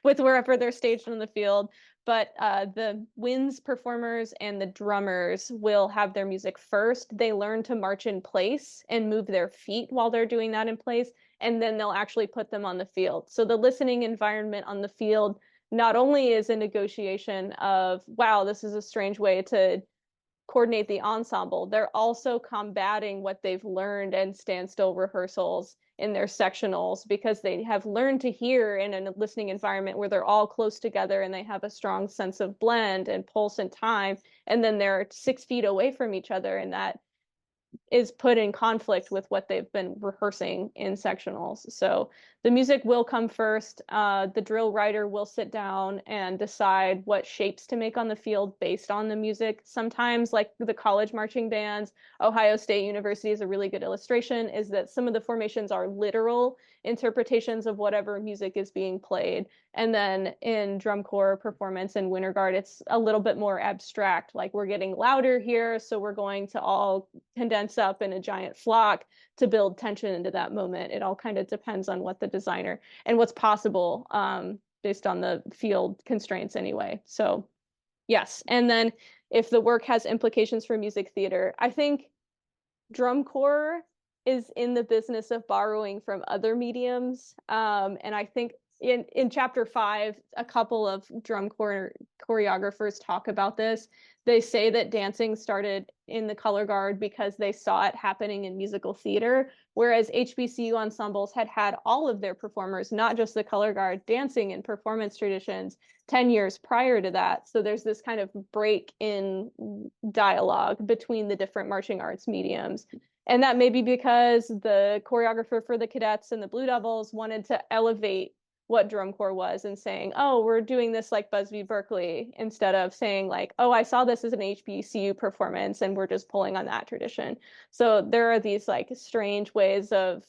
with wherever they're staged on the field. But the winds performers and the drummers will have their music first. They learn to march in place and move their feet while they're doing that in place, and then they'll actually put them on the field. So the listening environment on the field not only is a negotiation of, wow, this is a strange way to coordinate the ensemble, they're also combating what they've learned in standstill rehearsals in their sectionals, because they have learned to hear in a listening environment where they're all close together and they have a strong sense of blend and pulse and time, and then they're 6 feet away from each other, and that is put in conflict with what they've been rehearsing in sectionals. So the music will come first. The drill writer will sit down and decide what shapes to make on the field based on the music. Sometimes, like the college marching bands, Ohio State University is a really good illustration, is that some of the formations are literal interpretations of whatever music is being played. And then in drum corps performance in Winter Guard, it's a little bit more abstract. Like, we're getting louder here, so we're going to all condense up in a giant flock to build tension into that moment. It all kind of depends on what the designer and what's possible based on the field constraints anyway. So yes. And then if the work has implications for music theater, I think drum corps is in the business of borrowing from other mediums. And I think in chapter 5, a couple of drum corps choreographers talk about this. They say that dancing started in the color guard because they saw it happening in musical theater, whereas HBCU ensembles had all of their performers, not just the color guard, dancing in performance traditions 10 years prior to that. So there's this kind of break in dialogue between the different marching arts mediums. And that may be because the choreographer for the cadets and the Blue Devils wanted to elevate what drum corps was and saying, oh, we're doing this like Busby Berkeley, instead of saying like, oh, I saw this as an HBCU performance and we're just pulling on that tradition. So there are these like strange ways of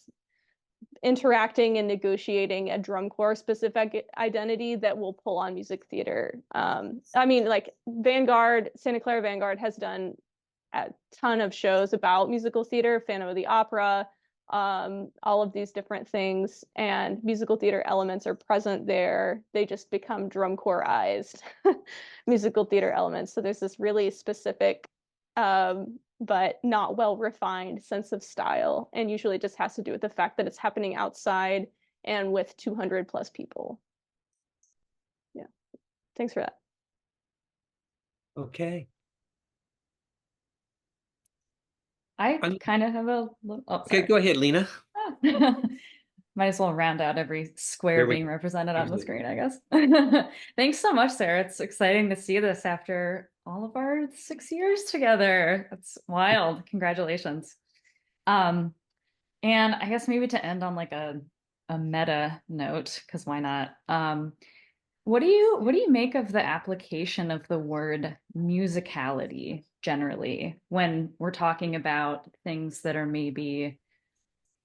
interacting and negotiating a drum corps specific identity that will pull on music theater. I mean, like Vanguard, Santa Clara Vanguard has done a ton of shows about musical theater, Phantom of the Opera, all of these different things, and musical theater elements are present there. They just become drum corps-ized musical theater elements. So there's this really specific but not well refined sense of style, and usually just has to do with the fact that it's happening outside and with 200 plus people. Yeah, thanks for that. Okay. I kind of have a little. Oh, Okay, go ahead, Lena. Might as well round out every square being represented on the screen, I guess. Thanks so much, Sarah. It's exciting to see this after all of our 6 years together. That's wild. Congratulations. And I guess maybe to end on like a meta note, because why not? What do you make of the application of the word musicality generally when we're talking about things that are maybe,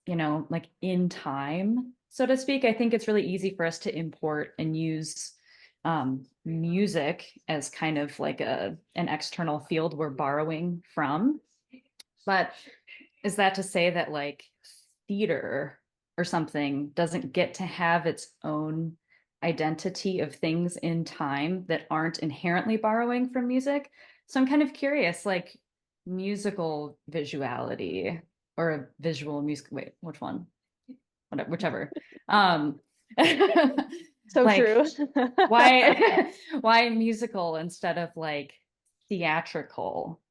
you know, like in time, so to speak? I think it's really easy for us to import and use music as kind of like an external field we're borrowing from. But is that to say that like theater or something doesn't get to have its own identity of things in time that aren't inherently borrowing from music? So I'm kind of curious, like musical visuality or a visual music, wait, which one? Whichever. So like, true. why musical instead of like theatrical?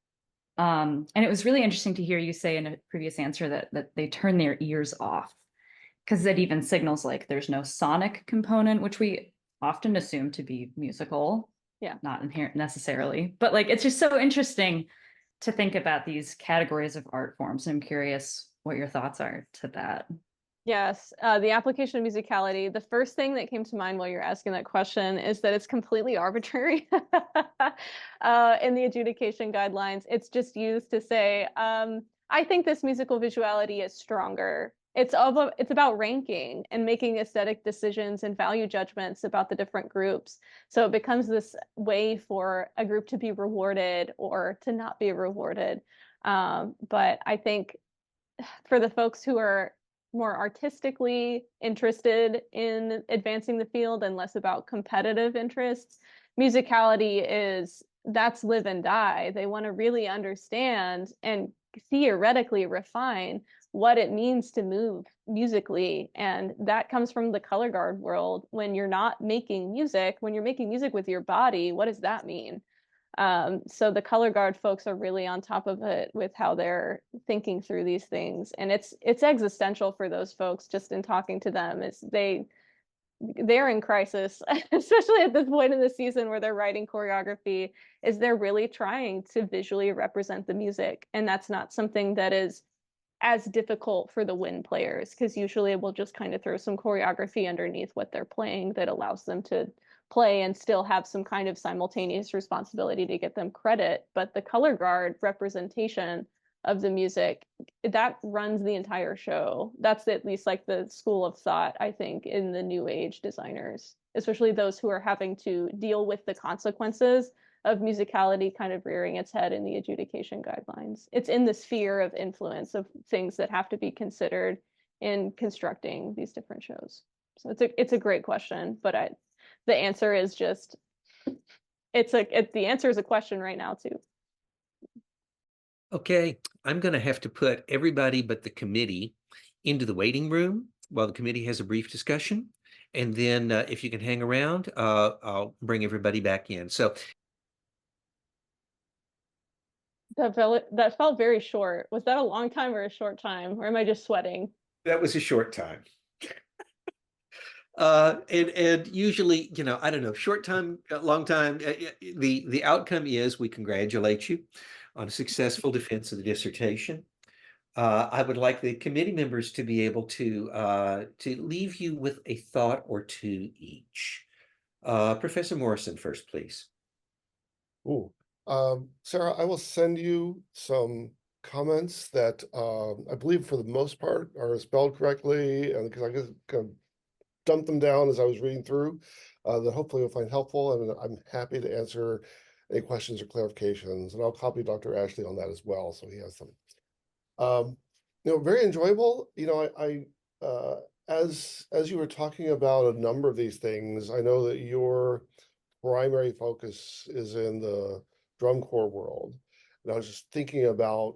And it was really interesting to hear you say in a previous answer that they turn their ears off, because that even signals like there's no sonic component, which we often assume to be musical. Yeah. Not inherent necessarily, but like it's just so interesting to think about these categories of art forms. I'm curious what your thoughts are to that. Yes, the application of musicality. The first thing that came to mind while you're asking that question is that it's completely arbitrary in the adjudication guidelines. It's just used to say, I think this musical visuality is stronger. It's about ranking and making aesthetic decisions and value judgments about the different groups. So it becomes this way for a group to be rewarded or to not be rewarded. But I think for the folks who are more artistically interested in advancing the field and less about competitive interests. Musicality that's live and die. They want to really understand and theoretically refine what it means to move musically. And that comes from the color guard world. When you're not making music, when you're making music with your body, what does that mean? So the color guard folks are really on top of it with how they're thinking through these things. And it's existential for those folks just in talking to them. They're in crisis, especially at this point in the season where they're writing choreography, is they're really trying to visually represent the music. And that's not something that is as difficult for the wind players, because usually we'll just kind of throw some choreography underneath what they're playing that allows them to play and still have some kind of simultaneous responsibility to get them credit. But the color guard representation of the music, that runs the entire show. That's at least like the school of thought, I think, in the new age designers, especially those who are having to deal with the consequences of musicality kind of rearing its head in the adjudication guidelines. It's in the sphere of influence of things that have to be considered in constructing these different shows. So it's a great question, but the answer is just the answer is a question right now too. Okay, I'm going to have to put everybody but the committee into the waiting room while the committee has a brief discussion. And then if you can hang around, I'll bring everybody back in. So that felt very short. Was that a long time or a short time? Or am I just sweating? that was a short time. And usually, I don't know, short time, long time, the outcome is we congratulate you on a successful defense of the dissertation. I would like the committee members to be able to leave you with a thought or two each. Professor Morrison first, please. Ooh, Sarah, I will send you some comments that I believe for the most part are spelled correctly, and because I just kind of dumped them down as I was reading through, that hopefully you'll find helpful, and I'm happy to answer any questions or clarifications, and I'll copy Dr. Ashley on that as well, so he has them. Very enjoyable. As you were talking about a number of these things, I know that your primary focus is in the drum corps world. And I was just thinking about,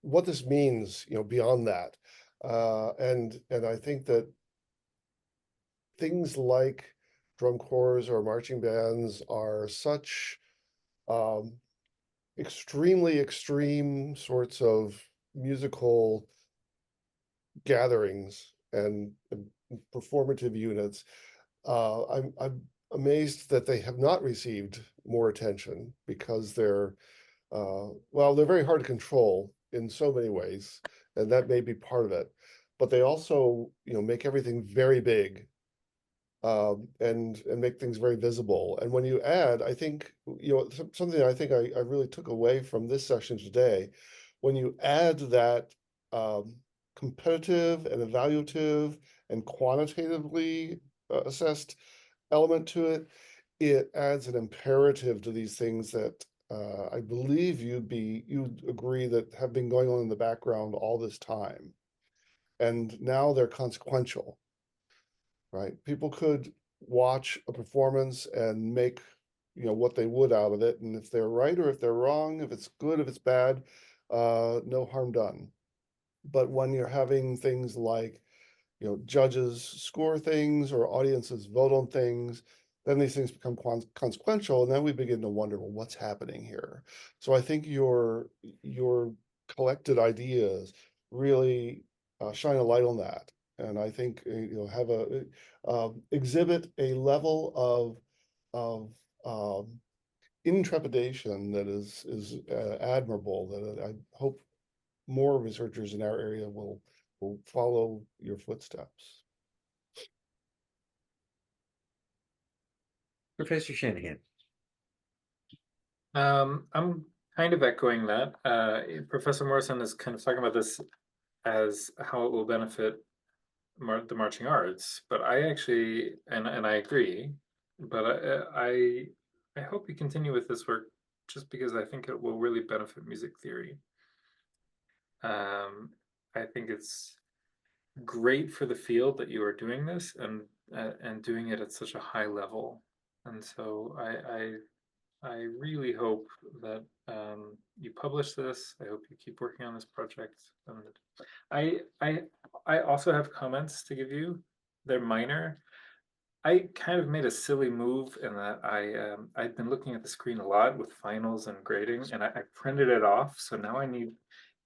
what this means, beyond that. And I think that things like drum corps or marching bands are such extremely extreme sorts of musical gatherings and performative units. I'm amazed that they have not received more attention because they're very hard to control in so many ways, and that may be part of it. But they also, make everything very big, and make things very visible. And when you add, I think, something I think I really took away from this session today, when you add that competitive and evaluative and quantitatively assessed element to it, it adds an imperative to these things that I believe you'd agree that have been going on in the background all this time. And now they're consequential, right? People could watch a performance and make, what they would out of it. And if they're right or if they're wrong, if it's good, if it's bad, no harm done. But when you're having things like, judges score things or audiences vote on things, then these things become consequential, and then we begin to wonder, well, what's happening here? So I think your collected ideas really shine a light on that, and I think have exhibit a level of intrepidation that is admirable, that I hope more researchers in our area will follow your footsteps. Professor Shanahan. I'm kind of echoing that. Professor Morrison is kind of talking about this as how it will benefit the marching arts, but I actually, and I agree, but I hope you continue with this work just because I think it will really benefit music theory. think it's great for the field that you are doing this and doing it at such a high level. And so I really hope that you publish this. I hope you keep working on this project. And I also have comments to give you. They're minor. I kind of made a silly move in that I'd been looking at the screen a lot with finals and grading, and I printed it off. So now I need,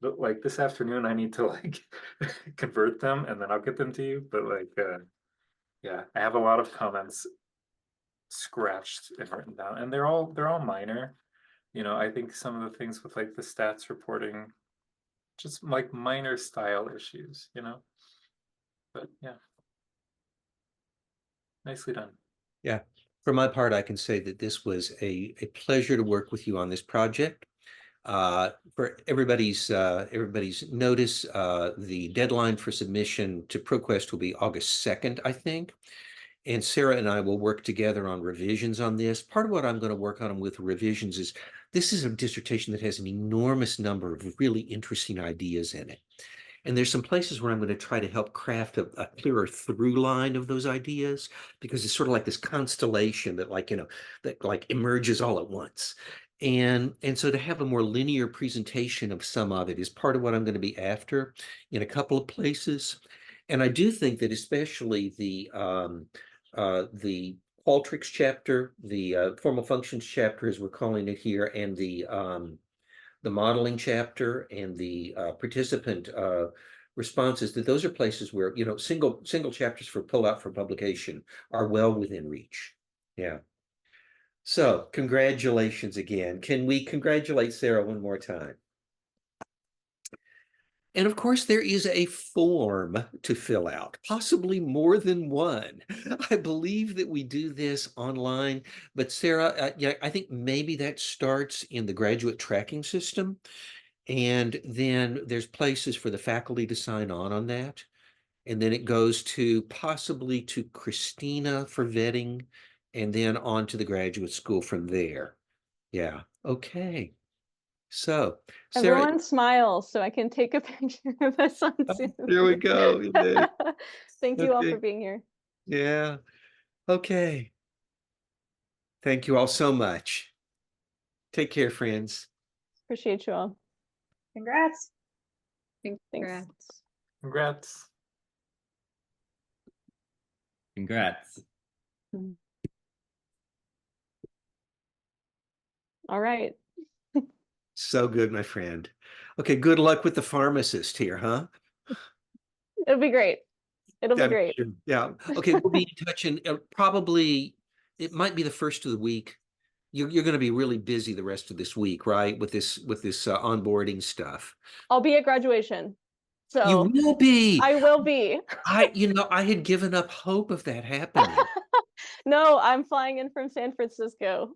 like this afternoon, I need to like convert them, and then I'll get them to you. But like, yeah, I have a lot of comments scratched and written down, and they're all minor. You know, I think some of the things with like the stats reporting, just like minor style issues, you know. But yeah, nicely done. Yeah, for my part, I can say that this was a pleasure to work with you on this project. For everybody's notice, the deadline for submission to ProQuest will be August 2nd, I think. And Sarah and I will work together on revisions on this. Part of what I'm going to work on with revisions is this is a dissertation that has an enormous number of really interesting ideas in it. And there's some places where I'm going to try to help craft a clearer through line of those ideas, because it's sort of like this constellation that that like emerges all at once. And so to have a more linear presentation of some of it is part of what I'm going to be after in a couple of places. And I do think that especially the Qualtrics chapter, the formal functions chapter, as we're calling it here, and the modeling chapter and the participant responses, that those are places where, you know, single chapters for pull out for publication are well within reach. Yeah. So congratulations again. Can we congratulate Sarah one more time? And of course, there is a form to fill out, possibly more than one. I believe that we do this online, but Sarah, yeah, I think maybe that starts in the graduate tracking system. And then there's places for the faculty to sign on that. And then it goes to possibly to Christina for vetting, and then on to the graduate school from there. Yeah, okay. So, Sarah, Everyone smile so I can take a picture of us on Zoom. there we go. Thank you all Okay. for being here. Yeah, okay. Thank you all so much. Take care, friends. Appreciate you all. Congrats. Thanks. Congrats. Congrats. All right. So good, my friend. Okay, good luck with the pharmacist here, huh? It'll be great. It'll be great. Yeah. Okay, we'll be in touch, and probably it might be the first of the week. You're going to be really busy the rest of this week, right? With this onboarding stuff. I'll be at graduation. So you will be. I will be. I had given up hope of that happening. No, I'm flying in from San Francisco.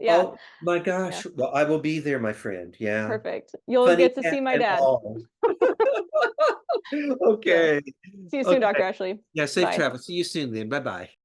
Yeah. Oh my gosh. Yeah. Well, I will be there, my friend. Yeah. Perfect. You'll get to see my dad. Okay. See you soon, Dr. Ashley. Yeah, safe Bye. travel. See you soon then. Bye-bye.